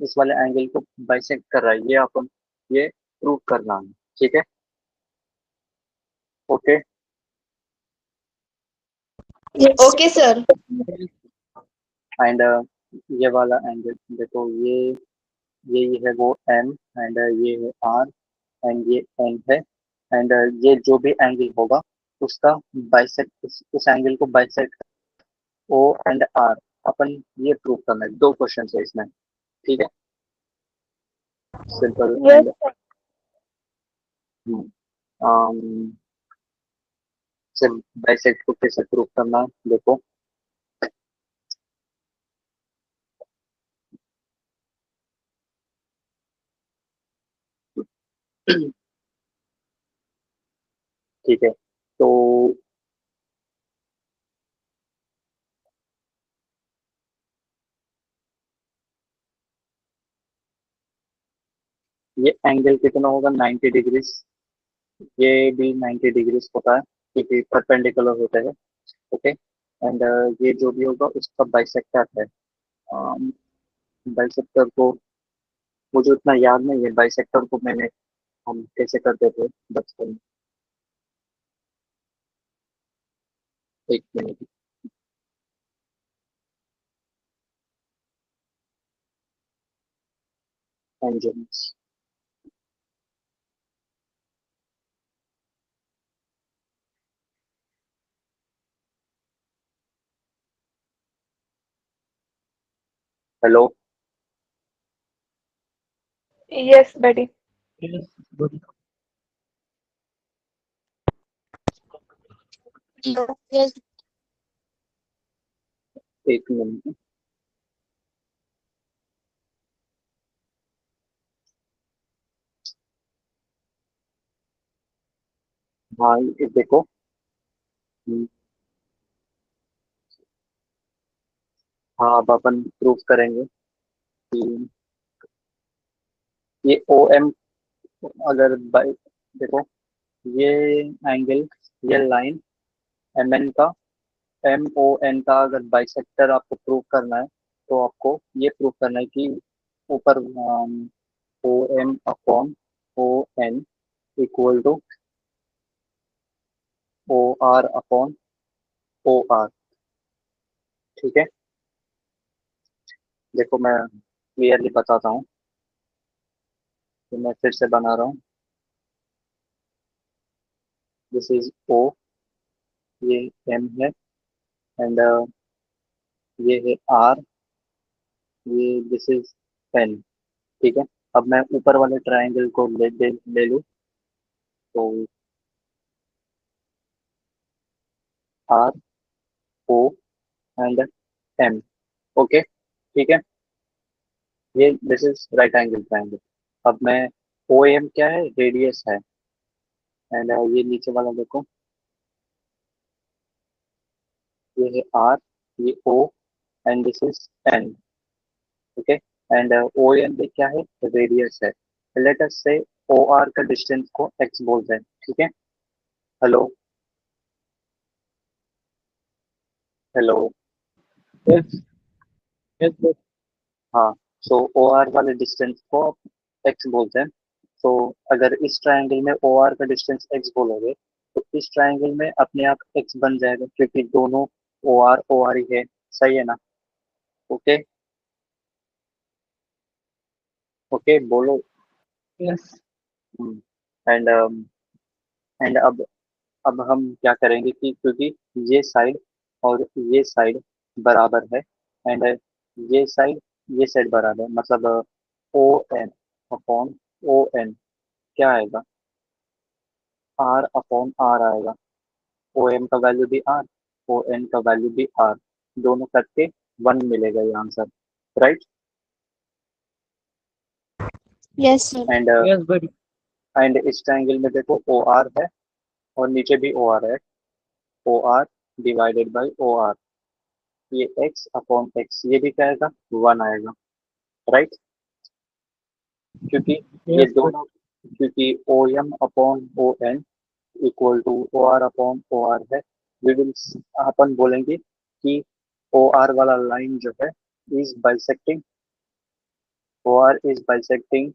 इस वाले एंगल को बाइसेक्ट कर रहा है, ये अपन ये प्रूव करना है, ठीक है। Okay, Okay, sir. एंड ये वाला एंगल देखो, ये है वो एम एंड ये है आर एंड ये एन है। एंड ये जो भी एंगल होगा उसका बाइसेक्ट, उस एंगल को बाइसेक्ट ओ एंड आर, अपन ये प्रूव करना है। दो क्वेश्चन है इसमें, ठीक है, सिंपल। यस एंड सर से बाइसेक्ट को कैसे प्रूव करना है, देखो। ठीक है, तो ये एंगल कितना होगा, 90 डिग्रीज। ये भी 90 डिग्रीज होता है क्योंकि परपेंडिकुलर होता है, ओके। एंड ये जो भी होगा उसका बाइसेक्टर है। बाइसेक्टर को मुझे उतना याद नहीं है, बाइसेक्टर को मैंने हम कैसे करते थे बचपन में। एक minute, angels. Hello, Yes, buddy. Yes, good. Yes एक मिनट। हाँ, ये देखो। हम्म, हाँ, अब अपन प्रूव करेंगे कि ये ओ एम, अगर बाई देखो, ये एंगल, ये लाइन एम एन का, एम ओ एन का अगर बाइसेक्टर आपको प्रूव करना है, तो आपको ये प्रूव करना है कि ऊपर O M upon O N equal to O R upon O R, ठीक है। देखो मैं क्लियरली बताता हूँ, तो मैं फिर से बना रहा हूँ। दिस इज ओ, ये एम है एंड ये है आर, ये दिस इज एन, ठीक है। अब मैं ऊपर वाले ट्राइंगल को ले लूँ, तो R O and M. Okay, ठीक है। ये this is right angle triangle. अब मैं ओ एम क्या है, रेडियस है, एंड ये नीचे वाला देखो, ये है आर, ये O, and this is N. Okay, and O M भी क्या है, रेडियस है। Let us say O R का डिस्टेंस को एक्स बोलते हैं, ठीक है। Hello, hello. Yes, yes, yes. हाँ, सो ओ आर वाले डिस्टेंस को एक्स बोलते हैं। तो अगर इस ट्रायंगल में ओ आर का डिस्टेंस एक्स बोलोगे, तो इस ट्रायंगल में अपने आप एक्स बन जाएगा, क्योंकि दोनों ओ आर ही है। सही है ना? ओके, ओके बोलो। Yes. एंड एंड अब हम क्या करेंगे कि क्योंकि ये साइड और ये साइड बराबर है, एंड ये साइड ये साइड बराबर है, मतलब O N upon O N क्या आएगा, आर अपॉन आर आएगा। ओ एम का वैल्यू भी आर, ओ एन का वैल्यू भी आर, दोनों करके वन मिलेगा ये answer, right. Yes, sir. And Yes, buddy. And इस ट्रायंगल में देखो ओ आर है और नीचे भी ओ आर है, O R divided by O R, ये एक्स अपॉन एक्स, ये भी क्या आएगा, वन आएगा, राइट। क्योंकि ये Yes, buddy. दोनों, क्योंकि O M upon O N equal to O R upon O R है, वी विल, अपन बोलेंगे कि ओ आर वाला लाइन जो है is bisecting, O R is bisecting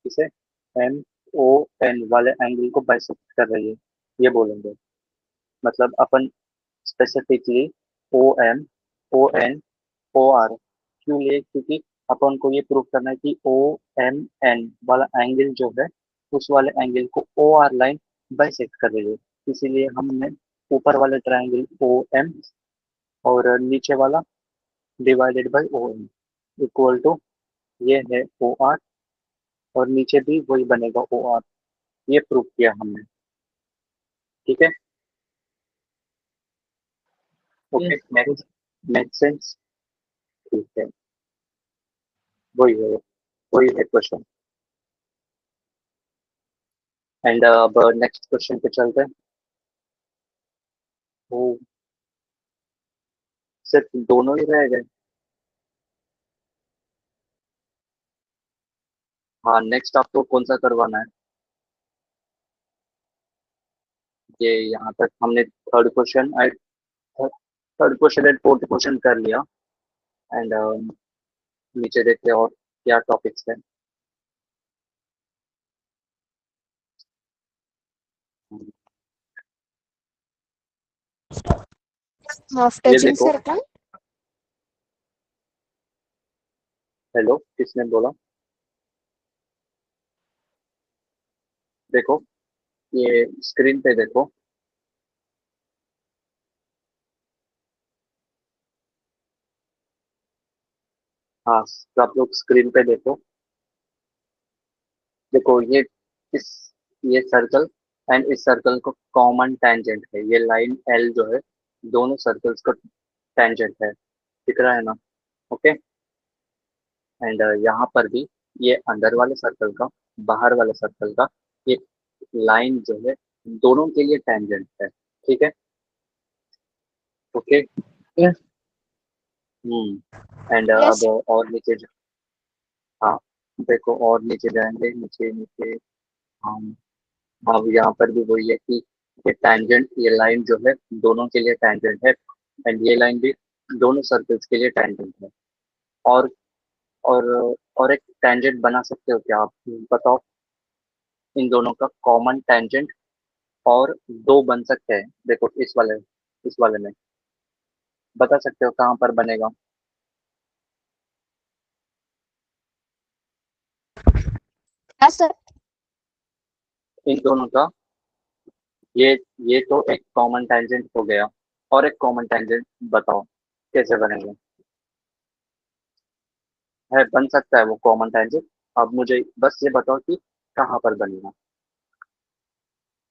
इसे एम ओ एन वाले एंगल को बाइसेक्ट कर रही है, ये बोलेंगे। मतलब अपन specifically O M O N O R क्यों लिए, क्योंकि अपन को ये प्रूव करना है कि ओ एम एन वाला एंगल जो है उस वाले एंगल को ओ आर लाइन बाइसेक्ट कर रही है। इसीलिए हमने ऊपर वाले ट्रायंगल ओ एम और नीचे वाला divided by O M equal to ये है ओ आर, और नीचे भी वही बनेगा ओ आर, ये प्रूव किया हमने, ठीक है। Okay, Yes, next, make sense, ठीक है, वही है, वही है क्वेश्चन। एंड अब नेक्स्ट क्वेश्चन पे चलते हैं। वो सिर्फ दोनों ही रह गए। हाँ, नेक्स्ट आपको कौन सा करवाना है? ये यहाँ तक हमने third question third question and fourth question कर लिया, एंड नीचे देखते हैं और क्या टॉपिक्स है। Half ये touching देखो, circle. हेलो, किसने बोला? देखो, ये स्क्रीन पे देखो, हाँ, आप लोग स्क्रीन पे देखो, देखो इस ये सर्कल एंड इस सर्कल को कॉमन टेंजेंट है, ये लाइन एल जो है दोनों सर्कल्स का टेंजेंट है, दिख रहा है ना? ओके, एंड यहाँ पर भी ये अंदर वाले सर्कल का, बाहर वाले सर्कल का, ये लाइन जो है दोनों के लिए टेंजेंट है, ठीक है। ओके, yes, एंड अब Yes. और नीचे हाँ, देखो और नीचे जाएंगे, नीचे नीचे, हम अब यहाँ पर भी वही है कि ये टैंजेंट, ये लाइन जो है दोनों के लिए टैंजेंट है, एंड ये लाइन भी दोनों सर्कल्स के लिए टैंजेंट है। और और और एक टैंजेंट बना सकते हो क्या आप, बताओ? इन दोनों का कॉमन टैंजेंट और दो बन सकते हैं, देखो इस वाले में, बता सकते हो कहाँ पर बनेगा? Yes, sir. इन दोनों का, ये ये तो एक कॉमन टैंजेंट हो गया, और एक कॉमन टैंजेंट बताओ कैसे बनेगा? है, बन सकता है वो कॉमन टेंजेंट। अब मुझे बस ये बताओ कि कहाँ पर बनेगा,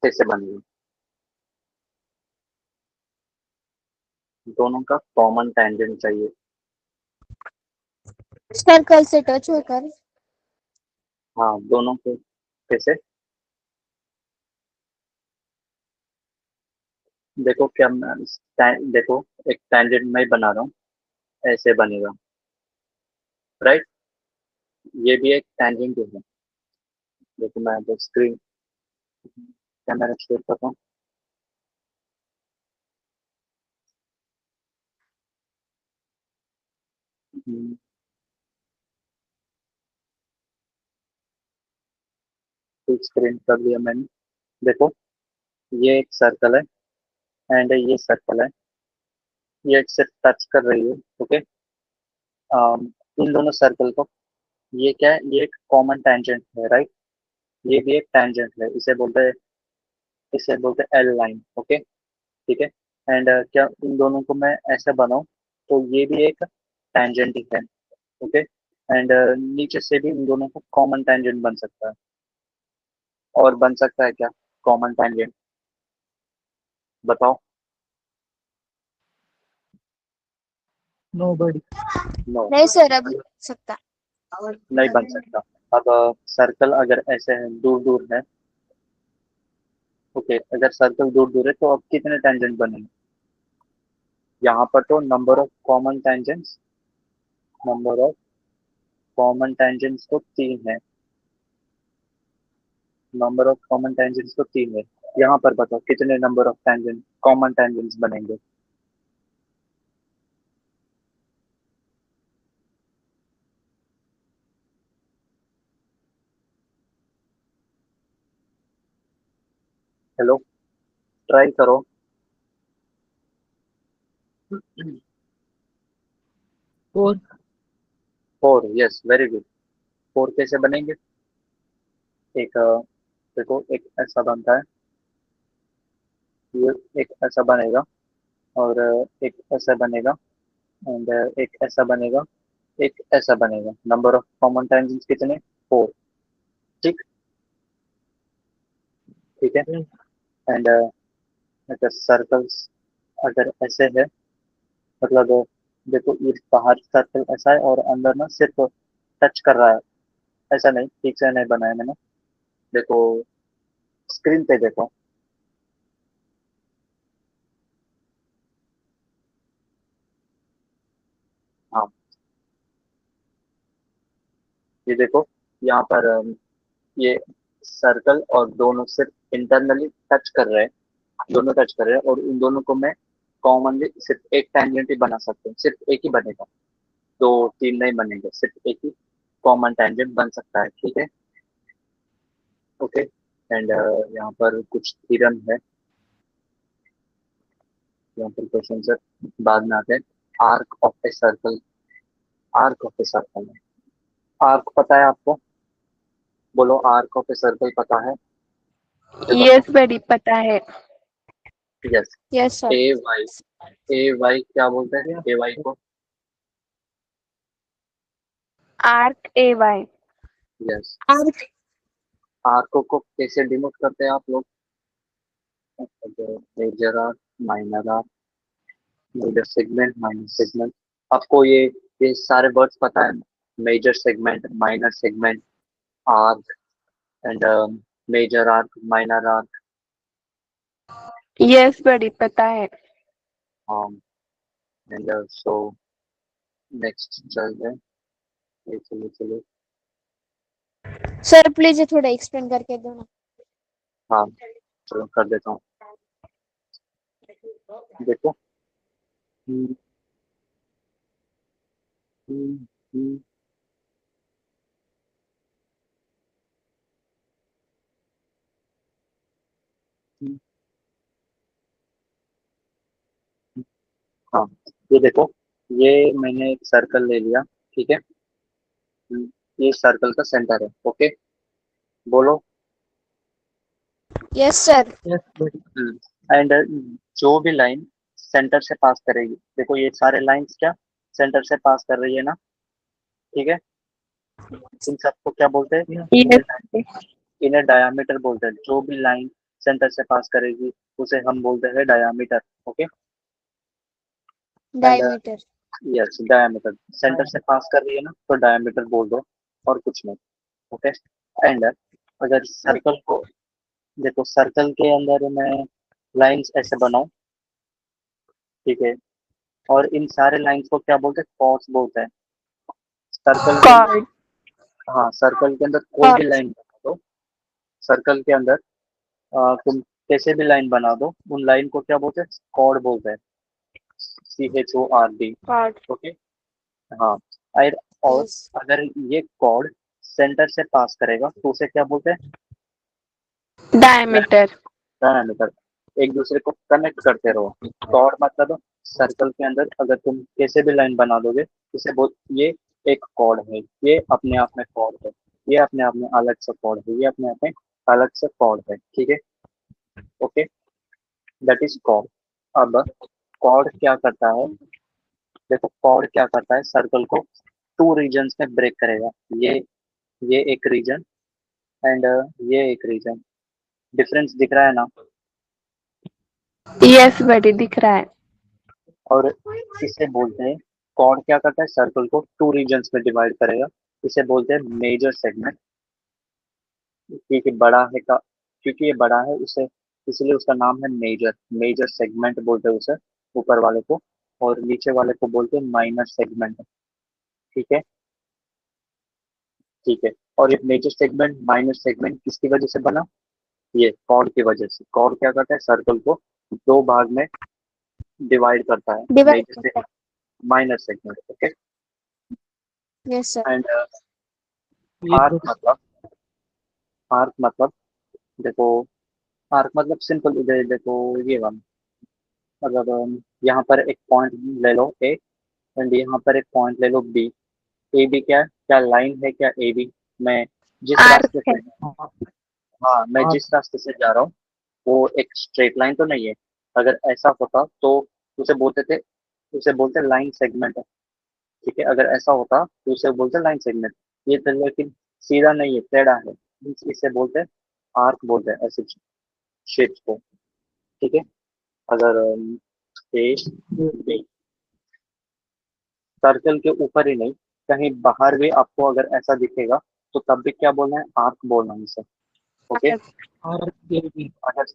कैसे बनेगा। दोनों का कॉमन टेंजेंट चाहिए। सर्कल से टच होकर। हाँ, दोनों को कैसे, देखो क्या देखो, एक टेंजेंट मैं बना रहा हूँ, ऐसे बनेगा, राइट। ये भी एक टेंजेंट ही है। देखो मैं तो स्क्रीन कैमरा शेयर करता हूँ। स्क्रीन कर लिया मैंने। देखो ये एक सर्कल है एंड ये सर्कल है, ये एक से टच कर रही है, ओके। इन दोनों सर्कल को, ये क्या है, ये एक कॉमन टेंजेंट है, राइट। ये भी एक टेंजेंट है, इसे बोलते हैं एल लाइन, ओके, ठीक है। एंड क्या इन दोनों को मैं ऐसे बनाऊं तो ये भी एक टेंजेंट ही है, ओके। एंड नीचे से भी इन दोनों को कॉमन टेंजेंट बन सकता है। और बन सकता है क्या कॉमन टेंजेंट, बताओ। Nobody. नो, नहीं सर, अभी नहीं हो सकता। नहीं बन सकता। अब सर्कल अगर ऐसे है, दूर दूर है, ओके, अगर सर्कल दूर दूर है तो अब कितने टेंजेंट बनेंगे। यहाँ पर तो नंबर ऑफ कॉमन टेंजेंट्स तो 3 है, नंबर ऑफ कॉमन टेंजेंट्स तो 3 है। यहाँ पर बताओ कितने number of tangent common tangents बनेंगे। हेलो, ट्राई करो। 4. 4, यस, वेरी गुड। 4 कैसे बनेंगे, एक देखो एक ऐसा बनता है, ये एक ऐसा बनेगा, और एक ऐसा बनेगा, एंड एक ऐसा बनेगा, एक ऐसा बनेगा। नंबर ऑफ कॉमन टेंजेंट्स कितने, 4, ठीक, ठीक है। Yes. एंड अगर सर्कल्स अगर ऐसे है, मतलब देखो ये बाहर सर्कल ऐसा है और अंदर ना सिर्फ टच कर रहा है, ऐसा नहीं, ठीक से नहीं बनाया मैंने। देखो स्क्रीन पे देखो, हाँ ये देखो, यहाँ पर ये सर्कल और दोनों सिर्फ इंटरनली टच कर रहे हैं, दोनों टच कर रहे हैं, और इन दोनों को मैं कॉमनली सिर्फ एक टैंजेंट ही बना सकते हैं, सिर्फ एक ही बनेगा, 2 3 नहीं बनेंगे, सिर्फ एक ही कॉमन टैंजेंट बन सकता है, ठीक है, ओके। एंड यहाँ पर कुछ थ्योरम है, यहाँ पर क्वेश्चन सर बाद में आते हैं। Arc of a circle, arc of a circle, arc पता है आपको, बोलो आर्क ऑफ ए सर्कल पता है, मुझे बताओ। यस बड़ी पता है। Yes, yes sir. A Y, A Y क्या बोलते Yeah. हैं ए वाई को, arc A Y. Yes. Arc को कैसे डिनोट करते हैं आप लोग, major arc, minor arc, major segment, minor segment, आपको ये सारे वर्ड्स पता है, major segment, minor segment, arc, and major arc, minor arc, yes buddy पता है। एंड सो नेक्स्ट चलते हैं, ये चलो चलो, सर प्लीज ये थोड़ा एक्सप्लेन करके दो ना। हाँ चलो कर देता हूँ। देखो हम्म, हम्म, हम्म, हम्म, हाँ ये देखो, ये मैंने एक सर्कल ले लिया, ठीक है। ये सर्कल का सेंटर है, ओके, बोलो। Yes sir. Yes, buddy. And जो भी लाइन सेंटर से पास करेगी, देखो ये सारे लाइंस क्या सेंटर से पास कर रही है ना, ठीक है। इन सबको क्या बोलते हैं? Yes. इन्हें डायामीटर बोलते हैं। जो भी लाइन सेंटर से पास करेगी उसे हम बोलते हैं diameter. Okay, and diameter. Yes, diameter. Centre से पास कर रही है ना, तो डायामीटर बोल दो और कुछ नहीं। ओके, एंड अगर सर्कल को देखो, सर्कल के अंदर मैं लाइंस ऐसे बनाऊं, ठीक है, और इन सारे लाइंस को क्या बोलते हैं? कॉर्ड्स बोलते हैं। सर्कल के अंदर, Chord. हाँ, सर्कल के अंदर कोई भी लाइन बना दो, सर्कल के अंदर तुम कैसे भी लाइन बना दो, उन लाइन को क्या बोलते हैं? कॉर्ड बोलते हैं। CHORD। Chord. ओके, हाँ। और यस। अगर ये कॉर्ड सेंटर से पास करेगा तो उसे क्या बोलते हैं? Diameter. डायमीटर। एक दूसरे को कनेक्ट करते रहो। कॉर्ड मतलब सर्कल के अंदर अगर तुम कैसे भी लाइन बना दोगे, इसे बोल, ये एक कॉर्ड है, ये अपने आप में कॉर्ड है, ये अपने आप में अलग से कॉर्ड है, ये अपने आप में अलग से कॉर्ड है। ठीक है, ओके, दैट इज कॉर्ड। अब कॉर्ड क्या करता है? देखो, कॉर्ड क्या करता है? सर्कल को टू रीजन्स में ब्रेक करेगा। ये एक रीजन, एंड ये एक रीजन। डिफरेंस दिख रहा है ना? Yes, buddy, दिख रहा है। और इसे बोलते हैं, कॉर्ड क्या करता है? सर्कल को टू रीजन्स में डिवाइड करेगा। इसे बोलते हैं मेजर सेगमेंट। क्योंकि बड़ा है का क्योंकि ये बड़ा है उसे, इसलिए उसका नाम है मेजर। मेजर सेगमेंट बोलते हैं उसे, ऊपर वाले को, और नीचे वाले को बोलते हैं माइनर सेगमेंट। ठीक है, ठीक है। और ये मेजर सेगमेंट, माइनर सेगमेंट किसकी वजह से बना? ये कॉर्ड की वजह से। कॉर्ड क्या करता है? सर्कल को दो भाग में डिवाइड करता है, डिवाइड मेजर से करता माइनर सेगमेंट। ओके, है। Yes sir. एंड ये आर्क दो मतलब, आर्क मतलब देखो, आर्क मतलब सिंपल, इधर देखो, ये वाला मतलब यहाँ पर एक पॉइंट ले लो ए, एंड यहाँ पर एक पॉइंट ले लो बी। ए बी क्या है? क्या लाइन है क्या ए बी? मैं जिस Arc रास्ते है। से हाँ, मैं आठ जिस रास्ते से जा रहा हूँ वो एक स्ट्रेट लाइन तो नहीं है। अगर ऐसा होता तो उसे बोलते थे, उसे बोलते लाइन सेगमेंट। ठीक है, अगर ऐसा होता तो उसे बोलते लाइन सेगमेंट। ये तो लेकिन सीधा नहीं है, टेढ़ा है, इसे बोलते हैं आर्क बोलते हैं ऐसे शेप्स को। ठीक है, अगर ए बी, सर्कल के ऊपर ही नहीं, कहीं बाहर भी आपको अगर ऐसा दिखेगा तो तब भी क्या बोलना है? आर्क बोलना है इसे। Okay, Arc. और ये भी अगर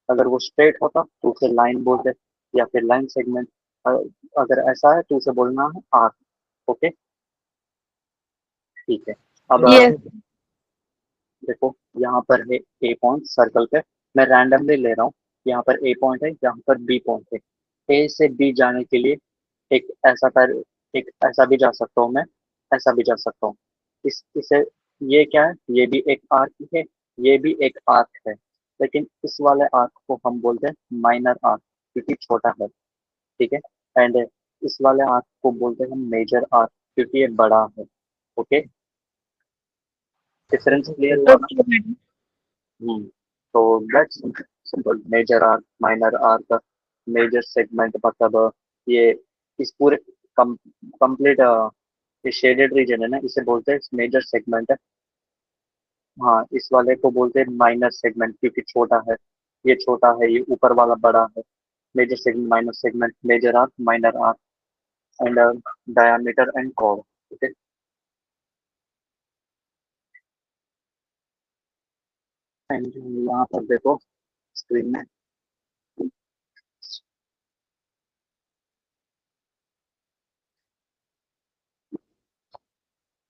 अगर वो स्ट्रेट होता तो उसे लाइन बोलते, या फिर लाइन सेगमेंट। अगर ऐसा है तो उसे बोलना है आर्क। ओके, ठीक है। अब Yes. देखो, यहाँ पर है ए पॉइंट सर्कल पे, मैं रैंडमली ले रहा हूँ। यहाँ पर ए पॉइंट है, यहाँ पर बी पॉइंट है। ए से बी जाने के लिए एक ऐसा कर एक ऐसा भी जा सकता हूँ मैं, ऐसा भी जा सकता हूँ। इसे, ये क्या है? ये भी एक आर्क है, ये भी एक आर्क है, लेकिन इस वाले आर्क को हम बोलते हैं माइनर आर्क, क्योंकि छोटा है। ठीक है, एंड इस वाले आर्क को बोलते हैं मेजर आर्क, क्योंकि ये बड़ा है। ओके, डिफरेंस क्लियर हुआ ना? Okay, buddy. हम्म, तो that's simple. Major arc, minor arc, major segment मतलब ये इस पूरे कंप्लीट ये शेडेड रीजन है ना, इसे बोलते हैं मेजर सेगमेंट। हाँ, इस वाले को बोलते हैं माइनर सेगमेंट, क्योंकि छोटा है। ये छोटा है, ये ऊपर वाला बड़ा है। Major segment, minor segment, major arc, minor arc, and diameter and chord. Okay, and यहाँ पर देखो स्क्रीन में,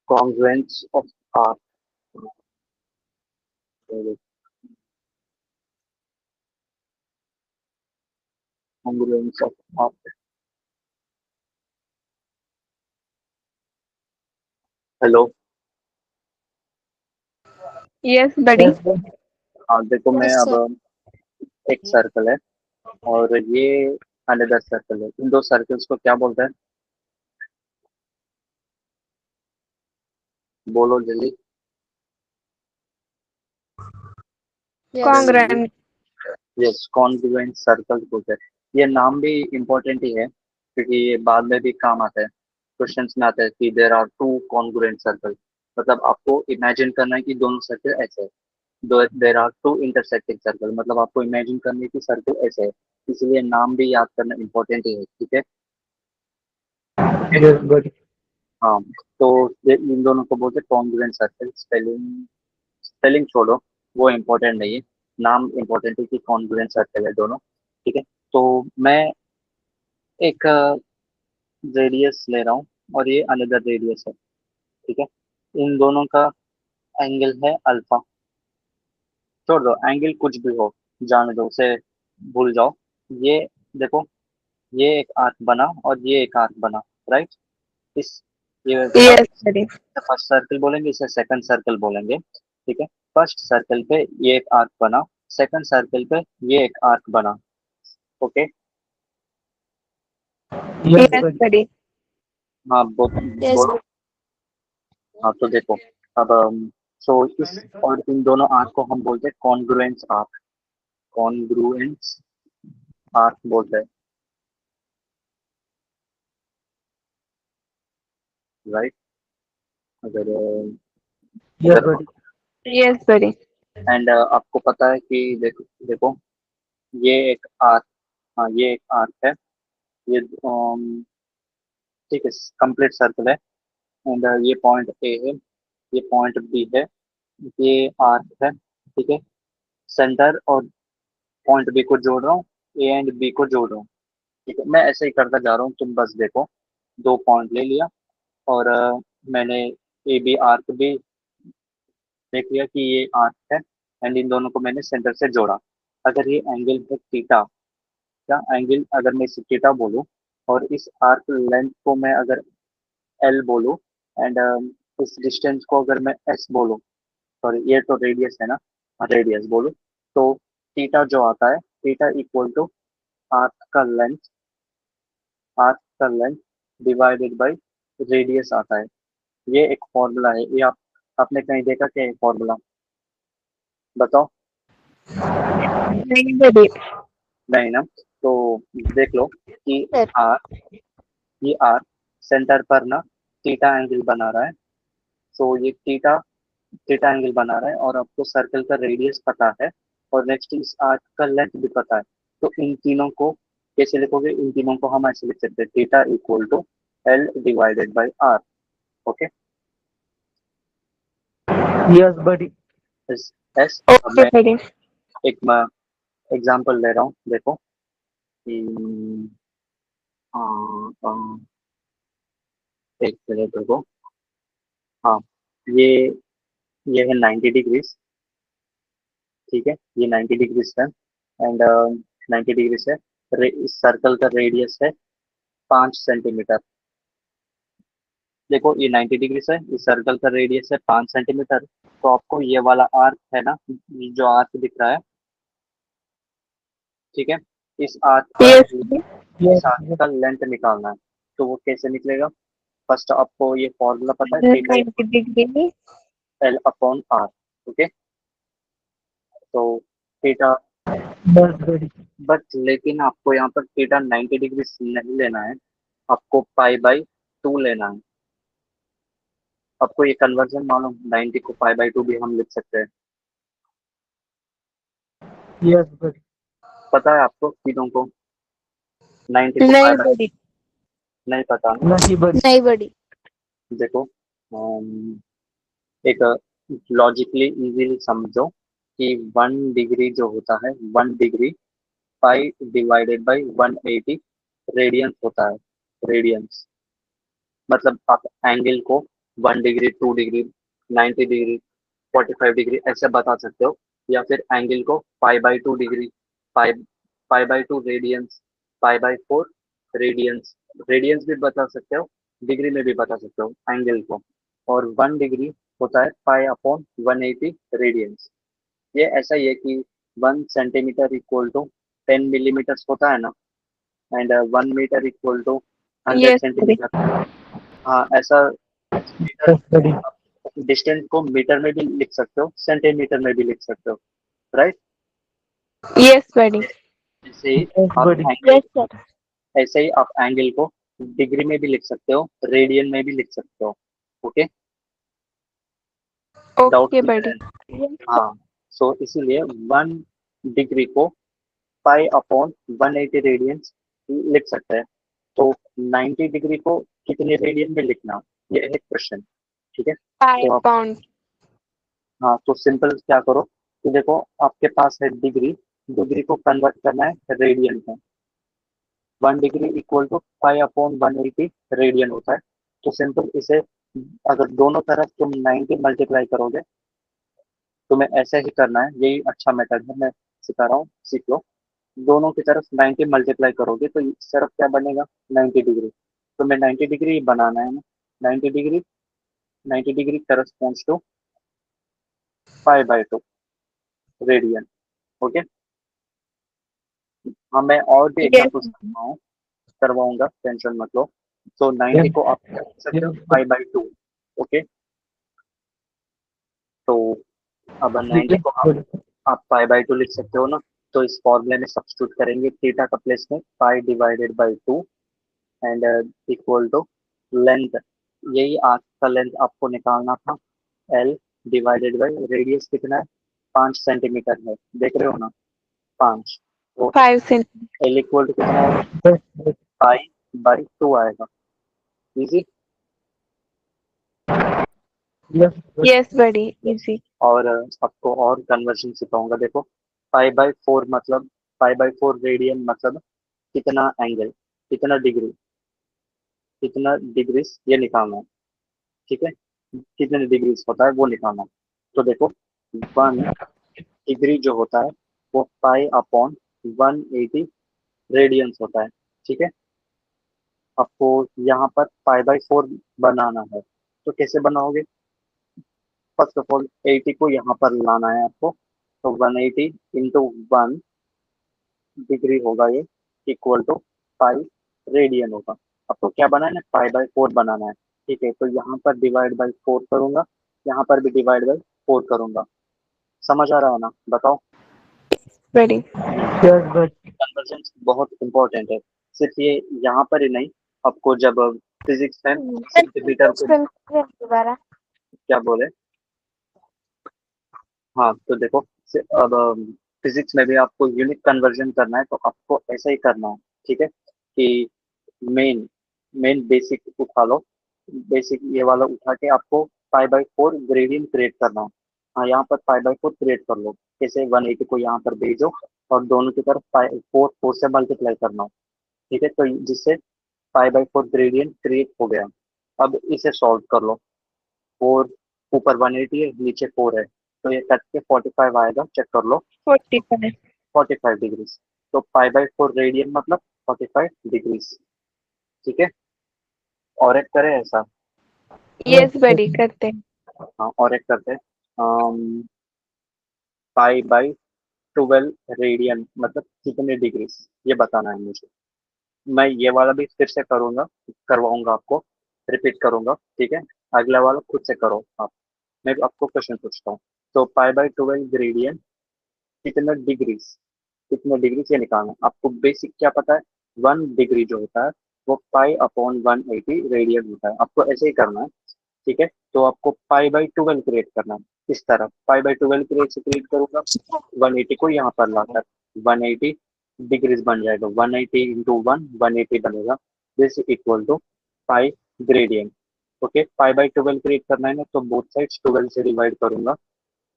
congruence of arc। Congruence of arc। Hello, Yes, buddy. Yes बस हाँ देखो, मैं यस सर। अब एक सर्कल है और ये अनदर सर्कल है, इन दो सर्कल्स को क्या बोलते हैं? बोलो जल्दी। Yes. Congruent. Yes, congruent circle बोलते हैं। ये नाम भी इम्पोर्टेंट ही है, क्योंकि ये बाद में भी काम आता है। क्वेश्चंस में आता है कि there are two congruent circle, मतलब आपको इमेजिन करना है कि दोनों सर्कल ऐसे है, there are two intersecting circle, मतलब आपको इमेजिन करना है कि सर्कल ऐसे है, इसलिए नाम भी याद करना इम्पोर्टेंट है, ठीक है। Yes, buddy. हाँ, तो इन दोनों को बोलते हैं कॉन्ग्रुएंट सर्कल। स्पेलिंग स्पेलिंग छोड़ो, वो इम्पोर्टेंट नहीं है, नाम इम्पोर्टेंट है कि कॉन्ग्रुएंट सर्कल है दोनों, ठीक है। तो मैं एक रेडियस ले रहा हूँ और ये अनदर रेडियस है, ठीक है। इन दोनों का एंगल है अल्फा, छोड़ दो एंगल कुछ भी हो, जाने दो उसे, भूल जाओ। ये देखो, ये एक आर्क बना और ये एक आर्क बना, राइट। इस ये Yes, buddy. फर्स्ट सर्कल बोलेंगे, इसे सेकंड सर्कल बोलेंगे, ठीक है। फर्स्ट सर्कल पे ये एक आर्क बना, सेकंड सर्कल पे ये एक आर्क बना, okay. Yes, Yes, buddy. buddy. हाँ Yes, बोलो। हाँ तो देखो, अब सो इस और इन दोनों आर्क को हम बोलते हैं कॉन्ग्रुएंस आर्क, कॉन्ग्रुएंस आर्क बोलते हैं, राइट। अगर Yes, buddy. Yes, buddy. And आपको पता है कि देखो देखो, ये एक आर्क, हाँ ये एक आर्क है, ये ठीक है, कंप्लीट सर्कल है। एंड ये पॉइंट ए है, ये पॉइंट बी है, ये आर्क है, ठीक है। सेंटर और पॉइंट बी को जोड़ रहा हूँ, ए एंड बी को जोड़ रहा हूँ, ठीक है। मैं ऐसे ही करता जा रहा हूँ, तुम बस देखो, दो पॉइंट ले लिया और मैंने ए बी आर्क भी देख लिया कि ये आर्क है, एंड इन दोनों को मैंने सेंटर से जोड़ा। अगर ये एंगल है थीटा, क्या एंगल, अगर मैं इसे थीटा बोलूँ और इस आर्क लेंथ को मैं अगर एल बोलूँ, एंड इस डिस्टेंस को अगर मैं एस बोलूँ, सॉरी ये तो रेडियस है ना, रेडियस बोलूँ, तो थीटा जो आता है, थीटा इक्वल टू आर्क का लेंथ, आर्क का लेंथ डिवाइडेड बाय रेडियस आता है। ये एक फॉर्मूला है, ये आपने कहीं देखा क्या, फॉर्मूला बताओ। नहीं, buddy. नहीं ना, तो देख लो कि sir. आर, ये आर सेंटर पर ना थीटा एंगल बना रहा है, तो ये थीटा थीटा एंगल बना रहा है, और आपको सर्कल का रेडियस पता है, और नेक्स्ट इस आर्क का लेंथ भी पता है। तो इन तीनों को कैसे लिखोगे, इन तीनों को हम ऐसे लिख सकते हैं, theta equal to L divided by R, okay. Yes, buddy. S S. अब Okay, मैं buddy. एक एग्जांपल ले रहा हूँ, देखो कि आ, आ, एक मिनट देखो, हाँ ये ये है 90 डिग्रीज, ठीक है, ये 90 डिग्रीज है, एंड 90 डिग्रीज है। इस सर्कल का रेडियस है 5 सेंटीमीटर। देखो ये 90 डिग्री है, इस सर्कल का रेडियस है 5 सेंटीमीटर, तो आपको ये वाला आर्क है ना, ये जो आर्क दिख रहा है, ठीक है, इस आर्क का Yes, buddy. Yes, इस आर्क का लेंथ निकालना है। तो वो कैसे निकलेगा, फर्स्ट आपको ये फॉर्मूला पता है, theta 90 degree. L upon R, okay. तो थीटा, yes, buddy. बट लेकिन आपको यहाँ पर थीटा 90 डिग्री नहीं लेना है, आपको पाई बाई 2 लेना है। आपको ये कन्वर्जन मालूम, 90 को पाई बाई 2 भी हम लिख सकते हैं, Yes, buddy. पता है आपको तीनों को, 90 को पाई नहीं, बाई, buddy. नहीं पता ना। Lucky, buddy. नहीं बड़ी। देखो एक लॉजिकली इजीली समझो कि 1 डिग्री जो होता है, 1 degree pi divided by 180 radians होता है, रेडियंस। मतलब आप एंगल को 1 डिग्री, 2 डिग्री, 90 डिग्री, 45 डिग्री ऐसे बता सकते हो, या फिर एंगल को pi by 2 degree, pi pi by 2 radians, pi by 4 radians, radians भी बता सकते हो, डिग्री में भी बता सकते हो एंगल को। और 1 डिग्री होता है पाई अपॉन 180 रेडियंस। ये ऐसा ही है कि 1 सेंटीमीटर इक्वल टू 10 मिलीमीटर होता है ना, and 1 metre equal to hundred Yes, buddy. Centimetre हाँ ऐसा मीटर, Yes, buddy. डिस्टेंस को मीटर में भी लिख सकते हो, सेंटीमीटर में भी लिख सकते हो, राइट। Yes, buddy. ऐसे ही Yes, आप buddy. Angle, yes sir. ऐसे ही आप एंगल को डिग्री में भी लिख सकते हो, रेडियन में भी लिख सकते हो, ओके। डाउट ओके क्लियर बड़ी। है? हाँ, सो इसीलिए 1 डिग्री को पाई अपॉन 180 रेडियंस लिख सकते हैं। तो 90 डिग्री को कितने रेडियन में लिखना, ये एक क्वेश्चन। ठीक है, तो 5 आप, पाउंड। हाँ, तो सिंपल क्या करो कि देखो आपके पास है डिग्री, डिग्री को कन्वर्ट करना है रेडियन में। 1 degree equal to pi upon 180 radian होता है। तो सिंपल इसे, अगर दोनों तरफ तुम 90 मल्टीप्लाई करोगे, तुम्हें ऐसे ही करना है, यही अच्छा मेथड है, मैं सिखा रहा हूँ, सीख लो। दोनों की तरफ 90 मल्टीप्लाई करोगे तो इस तरफ क्या बनेगा, 90 डिग्री। तो मैं 90 डिग्री बनाना है ना, 90 डिग्री, 90 डिग्री करस्पॉन्ड्स टू पाई/2 रेडियन। ओके, हाँ, मैं और भी यस। एग्जाम्पल्स करवाऊंगा, टेंशन मत लो। तो 90 को आप क्या लिख सकते हो, पाई/2। ओके, तो अब 90 को आप पाई/2 लिख सकते हो ना। तो इस फॉर्मूले में सब्स्टिट्यूट करेंगे, थीटा का प्लेस में pi divided by 2 and equal to length, यही आर्क का लेंथ आपको निकालना था, एल डिवाइडेड बाई रेडियस कितना है, 5 सेंटीमीटर है, देख रहे हो ना, 5। तो 5 सेंटीमीटर। एल इक्वल टू कितना आएगा, पाई/2 आएगा। इजी। यस बड़ी, इजी। और आपको और कन्वर्जन सिखाऊंगा, देखो पाई/4 मतलब, पाई/4 रेडियन मतलब कितना एंगल, कितना डिग्री, कितना डिग्रीज ये निकालना है। ठीक है, कितने डिग्रीज होता है वो निकालना है। तो देखो 1 डिग्री जो होता है वो पाई अपॉन 180 रेडियंस होता है। ठीक है, आपको यहाँ पर पाई/4 बनाना है, तो कैसे बनाओगे, फर्स्ट ऑफ ऑल 80 को यहाँ पर लाना है आपको। तो 180 इंटू 1 डिग्री होगा ये, इक्वल टू पाई रेडियन होगा। आपको क्या बनाना है, पाई/4 बनाना है। ठीक है, तो यहाँ पर डिवाइड बाई 4 करूंगा, यहाँ पर भी डिवाइड बाई 4 करूंगा। समझ आ रहा है ना, बताओ। बड़ी। कन्वर्जन बहुत इंपॉर्टेंट है, सिर्फ ये यहाँ पर ही नहीं, आपको जब फिजिक्स में सेंटीमीटर को, दोबारा। क्या बोले, हाँ, तो देखो अब फिजिक्स में भी आपको यूनिट कन्वर्जन करना है, तो आपको ऐसा ही करना है। ठीक है, कि मेन मेन बेसिक उठा लो, बेसिक ये वाला उठा के आपको पाई/4 ग्रेडियंट क्रिएट करना है। हाँ, यहाँ पर पाई/4 क्रिएट कर लो, जैसे 180 को यहाँ पर भेजो और दोनों की तरफ पाई 4 से मल्टीप्लाई करना हो। ठीक है, तो जिससे पाई/4 ग्रेडियंट क्रिएट हो गया। अब इसे सॉल्व कर लो। 4 ऊपर 180 है, नीचे 4 है, तो ये कट के 45 आएगा, चेक कर लो। 45। 45 डिग्रीज। तो पाई/4 रेडियन मतलब 45 डिग्रीज। ठीक है, और एक करें ऐसा, यस बड़ी, करते हैं। हाँ, और एक करते हैं, पाई/12 रेडियन मतलब कितने डिग्रीज, ये बताना है मुझे। मैं ये वाला भी फिर से करूंगा, करवाऊंगा आपको, रिपीट करूंगा। ठीक है, अगला वाला खुद से करो आप, मैं आपको क्वेश्चन पूछता हूँ। तो पाई/12 ग्रेडियंट कितने डिग्रीज, कितने डिग्री ये निकालना है। आपको बेसिक क्या पता है, 1 डिग्री जो होता है वो पाई अपॉन 180 रेडियन होता है, आपको ऐसे ही करना है। ठीक है, तो आपको पाई/12 क्रिएट करना है, इस तरह पाई/12 क्रिएट करूंगा, 180 को यहाँ पर लाकर 180 डिग्रीज बन जाएगा, 180 इंटू 180 बनेगा, this equal to pi gradient. Okay, पाई/12 क्रिएट करना है ना, तो बोथ साइड्स 12 से डिवाइड करूंगा।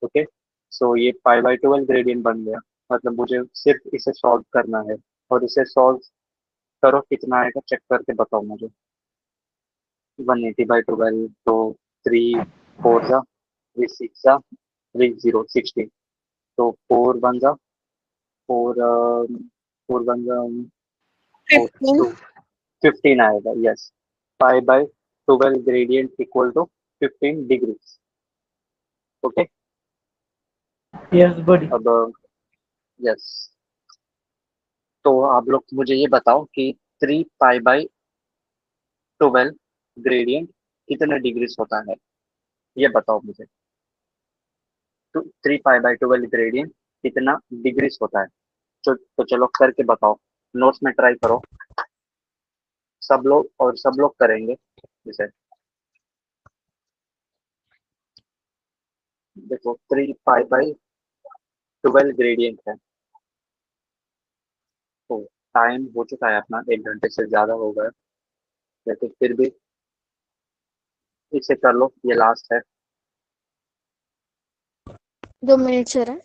ओके, सो ये पाई/12 ग्रेडियंट बन गया, मतलब मुझे सिर्फ इसे सॉल्व करना है। और इसे सॉल्व करो, कितना आएगा चेक करके बताओ मुझे। 180/12, तो 3 4 जा, 3 6 जा, 3 0 16, तो 4 1 जा, 4 4 1 जा, 15। 15 आएगा, यस। पाई/12 gradient equal to 15 degrees. Okay, अब यस, तो आप लोग मुझे ये बताओ कि 3 पाई/12 ग्रेडियंट कितने डिग्रीज होता है, ये बताओ मुझे। तो 3 पाई/12 ग्रेडियंट कितना डिग्रीज होता है, तो चलो करके बताओ, नोट्स में ट्राई करो सब लोग, और सब लोग करेंगे इसे। देखो 3 पाई बाई 12 ग्रेडियंट है, तो टाइम हो चुका है अपना, 1 घंटे से ज्यादा हो गया, लेकिन फिर भी इसे कर लो, ये लास्ट है। 2 मिनट सर।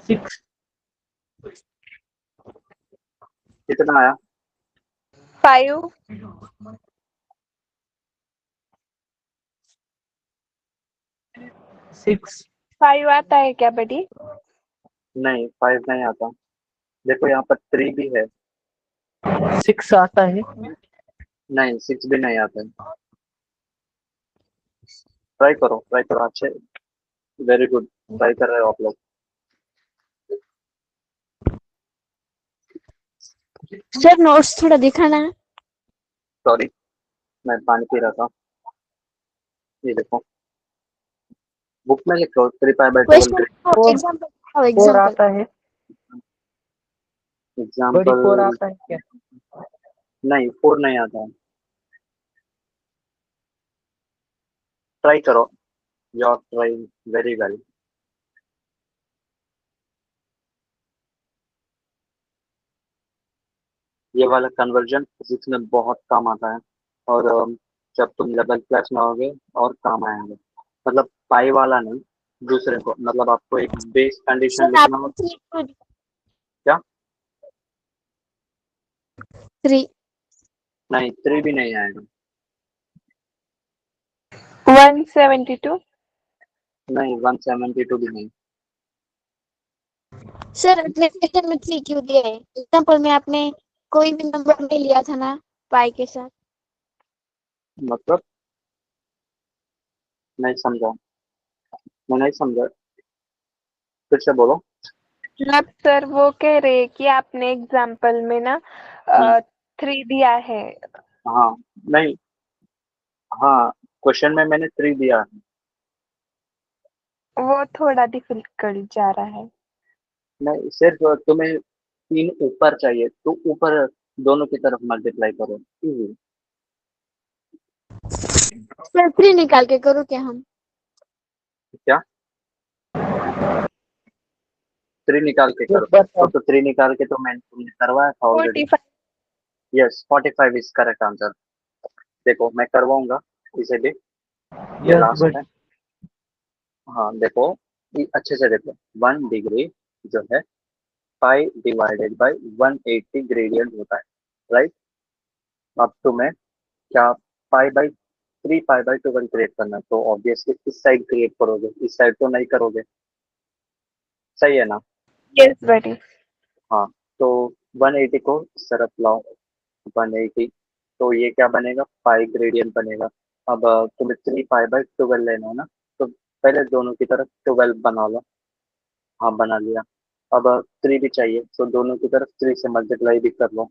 सिक्स कितना आया? 5 सिक्स 5 आता है क्या बड़ी? नहीं, 5 नहीं आता। देखो यहाँ पर 3 भी है। सिक्स आता है। नहीं, 6 भी नहीं आता है। ट्राई करो अच्छे, वेरी गुड, ट्राई कर रहे हो आप लोग। सर नोट्स थोड़ा दिखाना है। सॉरी, मैं पानी पी रहा था। ये देखो, बुक में लिखो 3 pi by 12 question for example for example आता है। बड़ी एग्जाम्पल। फोर आता है क्या? नहीं, 4 नहीं आता है। ट्राई करो, you are trying very well. ये वाला कन्वर्जन फिजिक्स में बहुत काम आता है, और जब तुम 11th क्लास में आओगे और काम आएंगे। मतलब पाई वाला नहीं, दूसरे को, मतलब आपको एक बेस कंडीशन सर लिखना आपने हो। 3 क्या? 3 नहीं, 3 भी नहीं आएगा। 172 नहीं, 172 भी नहीं। सर एप्लीकेशन में 3 क्यों दिया है? एग्जांपल में आपने कोई भी नंबर नहीं लिया था ना पाई के साथ। मतलब नहीं समझा, मैं नहीं समझा, फिर से बोलो। मतलब सर वो कह रहे हैं कि आपने एग्जाम्पल में ना हम्म, 3 दिया है। हाँ, नहीं, हाँ, क्वेश्चन में मैंने 3 दिया है। वो थोड़ा डिफिकल्ट जा रहा है। नहीं, सिर्फ तुम्हें 3 ऊपर चाहिए, तो ऊपर दोनों की तरफ मल्टीप्लाई करो, इजी। सर 3 निकाल के करो क्या हम? क्या? 3 निकाल के करो, बता तो 3 निकाल के तो मैंने तुमने करवाया था already. 45 yes, 45 is correct answer. देखो, मैं करवाऊंगा इसे भी, ये यस लास्ट बड़ी। है। हाँ देखो, ये अच्छे से देखो, 1 डिग्री जो है पाई डिवाइडेड बाई 180 ग्रेडियंट होता है, राइट? अब तुम्हें क्या pi by 3 pi by 12 create करना है, तो ऑब्वियसली इस साइड क्रिएट करोगे, इस साइड तो नहीं करोगे, सही है ना? यस बड़ी। हाँ, तो 180 को इस तरफ लाओ, 180, तो ये क्या बनेगा? पाई ग्रेडियंट बनेगा। अब तुम्हें 3 पाई बाई 12 लेना है ना, तो पहले दोनों की तरफ 12 बना लो। हाँ, बना लिया। अब 3 भी चाहिए, तो दोनों की तरफ 3 से मल्टीप्लाई भी कर लो।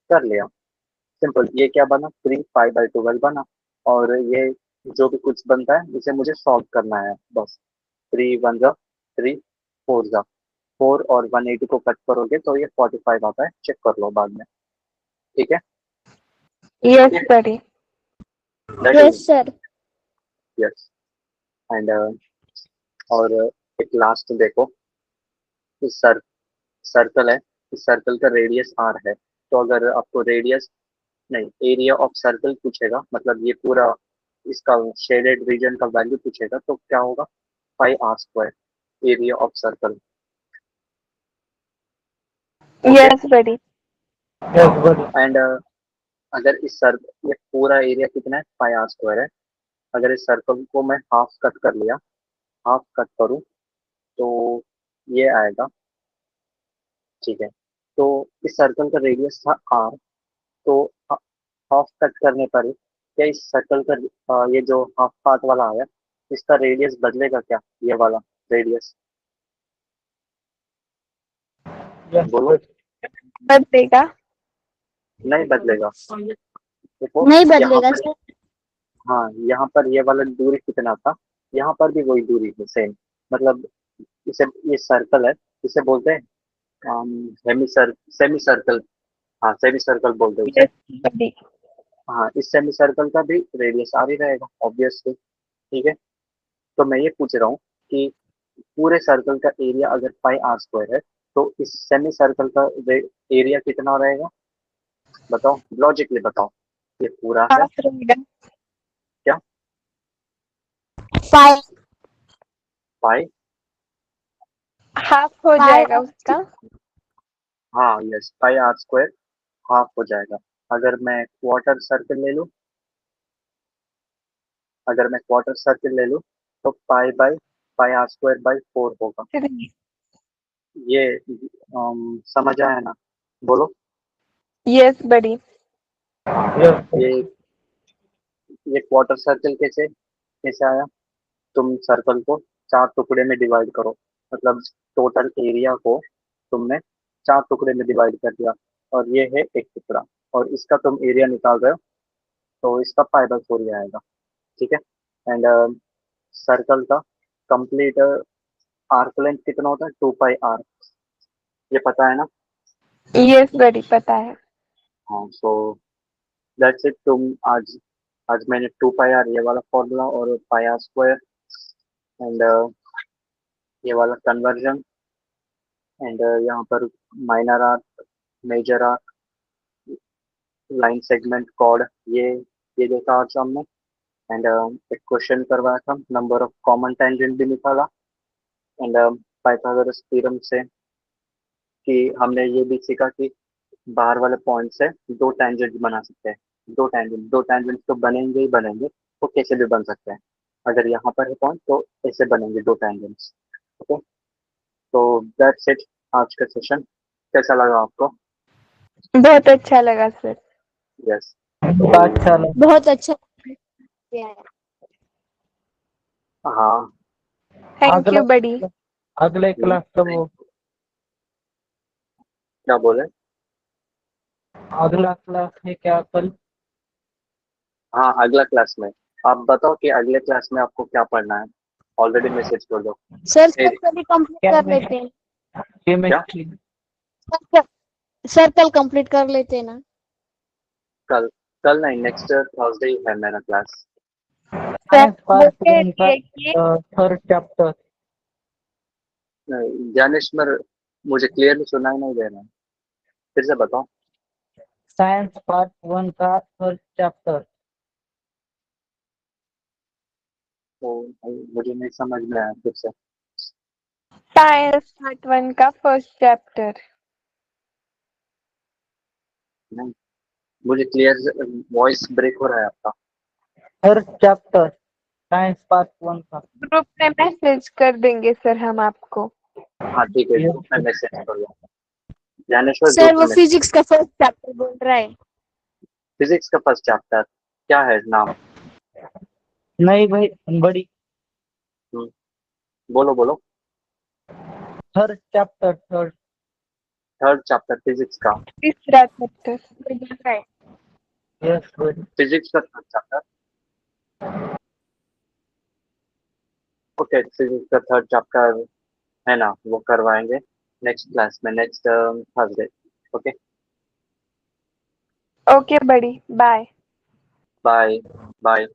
कर लिया, सिंपल। ये क्या बना? 3 पाई बाई 12 बना। और ये जो भी कुछ बनता है इसे मुझे सॉल्व करना है बस। 3 1 जा 3, 4 जा 4, और 180 को कट करोगे तो ये 45 आता है, चेक कर लो बाद में, ठीक है? यस बड़ी। That is, yes sir. Yes. And और एक लास्ट देखो, इस सर्कल है, इस सर्कल का रेडियस आर है, तो अगर आपको रेडियस, नहीं, एरिया ऑफ सर्कल पूछेगा, मतलब ये पूरा इसका शेडेड रीजन का वैल्यू पूछेगा, तो क्या होगा? 5 r² area of circle. Okay. Yes बड़ी। यस बड़ी। एंड अगर इस सर्कल, ये पूरा एरिया कितना है? 5 r² है। अगर इस सर्कल को मैं हाफ कट कर लिया, हाफ कट करूँ, तो ये आएगा, ठीक है? तो इस सर्कल का रेडियस था r, तो हाफ कट करने पर क्या इस सर्कल का ये जो हाफ पार्ट वाला आया, इसका रेडियस बदलेगा क्या, ये वाला रेडियस? यस बोलो। बड़ी। बदलेगा। नहीं बदलेगा। देखो नहीं यहाँ बदलेगा पर, सर। हाँ यहाँ पर ये वाला दूरी कितना था, यहाँ पर भी वही दूरी है सेम। मतलब इसे, ये सर्कल है, इसे बोलते हैं सेमी सर्कल। हाँ सेमी सर्कल बोलते हैं उसे। यस बड़ी। हाँ इस सेमी सर्कल का भी रेडियस आर ही रहेगा ऑब्वियसली। ठीक है, तो मैं ये पूछ रहा हूँ कि पूरे सर्कल का एरिया अगर पाई आर स्क्वायर है, तो इस सेमी सर्कल का एरिया कितना रहेगा? बताओ, लॉजिकली बताओ। ये पूरा है हाफ रहेगा। क्या? पाई पाई, हाफ हो पाई जाएगा उसका। हाँ yes, pi R square half हो जाएगा। अगर मैं क्वार्टर सर्कल ले लूँ, अगर मैं क्वार्टर सर्कल ले लूँ, तो pi by pi R square by 4 होगा। 3। ये समझ आया ना? बोलो। यस बड़ी। हाँ, यस ये ये क्वार्टर सर्कल कैसे कैसे आया? तुम सर्कल को 4 टुकड़े में डिवाइड करो, मतलब टोटल एरिया को तुमने 4 टुकड़े में डिवाइड कर दिया, और ये है एक टुकड़ा, और इसका तुम एरिया निकाल रहे हो, तो इसका पाई बाय 4 ही आएगा। ठीक है। एंड सर्कल का कंप्लीट आर्क लेंथ कितना होता है? 2 पाई आर, ये पता है ना? यस बड़ी पता है। हाँ, सो दैट्स इट। तुम आज आज मैंने 2 पाई आर ये वाला फॉर्मूला, और पाई आर स्क्वायर, एंड ये वाला कन्वर्जन, एंड यहाँ पर minor arc, major arc, line segment chord, ये देखा आज हमने। एंड एक क्वेश्चन करवाया था, नंबर ऑफ कॉमन टेंजेंट भी निकाला। एंड पाइथागोरस थ्योरम से कि हमने ये भी सीखा कि बाहर वाले पॉइंट से 2 टेंजेंट बना सकते हैं। 2 टेंजेंट तो बनेंगे ही बनेंगे, वो कैसे भी बन सकते हैं। अगर यहाँ पर है पॉइंट, तो ऐसे बनेंगे 2 टेंजेंट्स। ओके, तो दैट्स इट, आज का सेशन। कैसा लगा आपको? बहुत अच्छा लगा सर। यस। अच्छा लगा। बहुत अच्छा किया है। हाँ। थैंक अगला यू बड़ी। अगले क्लास कब हो? क्या बोले? अगला क्लास है क्या कल? हाँ अगला क्लास में। आप बताओ कि अगले क्लास में आपको क्या पढ़ना है, ऑलरेडी मैसेज कर दो। सर फिर सर्कल ही कंप्लीट क्या कर में लेते हैं। केमिस्ट्री? सर्कल कंप्लीट कर लेते हैं ना। कल, कल नहीं, नेक्स्ट थर्सडे है मेरा क्लास। सर साइंस वो पार्ट कह 1 का रही है कि थर्ड चैप्टर। ज्ञानेश्वर, मुझे क्लियरली सुनाई नहीं दे रहा है, फिर से बताओ। साइंस पार्ट 1 का थर्ड चैप्टर। तो मुझे नहीं समझ में आया, फिर से। साइंस पार्ट 1 का फर्स्ट चैप्टर। नहीं, मुझे क्लियर, वॉइस ब्रेक हो रहा है आपका। थर्ड चैप्टर साइंस पार्ट 1 का। ग्रुप में मैसेज कर देंगे सर हम आपको। हाँ ठीक है, ग्रुप में मैसेज कर दो। ज्ञानेश्वर, ग्रुप सर में वो मैसेज। फिजिक्स का फर्स्ट चैप्टर बोल रहा है। फिजिक्स का फर्स्ट चैप्टर क्या है नाम? नहीं भाई, बड़ी हम्म, बोलो बोलो। Third chapter third. Third chapter physics का। तीसरा चैप्टर। बोल रहा है। Yes buddy. फिजिक्स का थर्ड चैप्टर। ओके, फिजिक्स का थर्ड चैप्टर है ना, वो करवाएंगे नेक्स्ट क्लास में, next Thursday. Okay, okay buddy bye. Bye. Bye.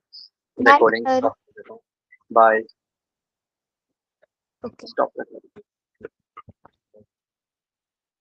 Bye recording sir. Stop कर देता हूँ। बाय। ओके। स्टॉप कर देता हूँ।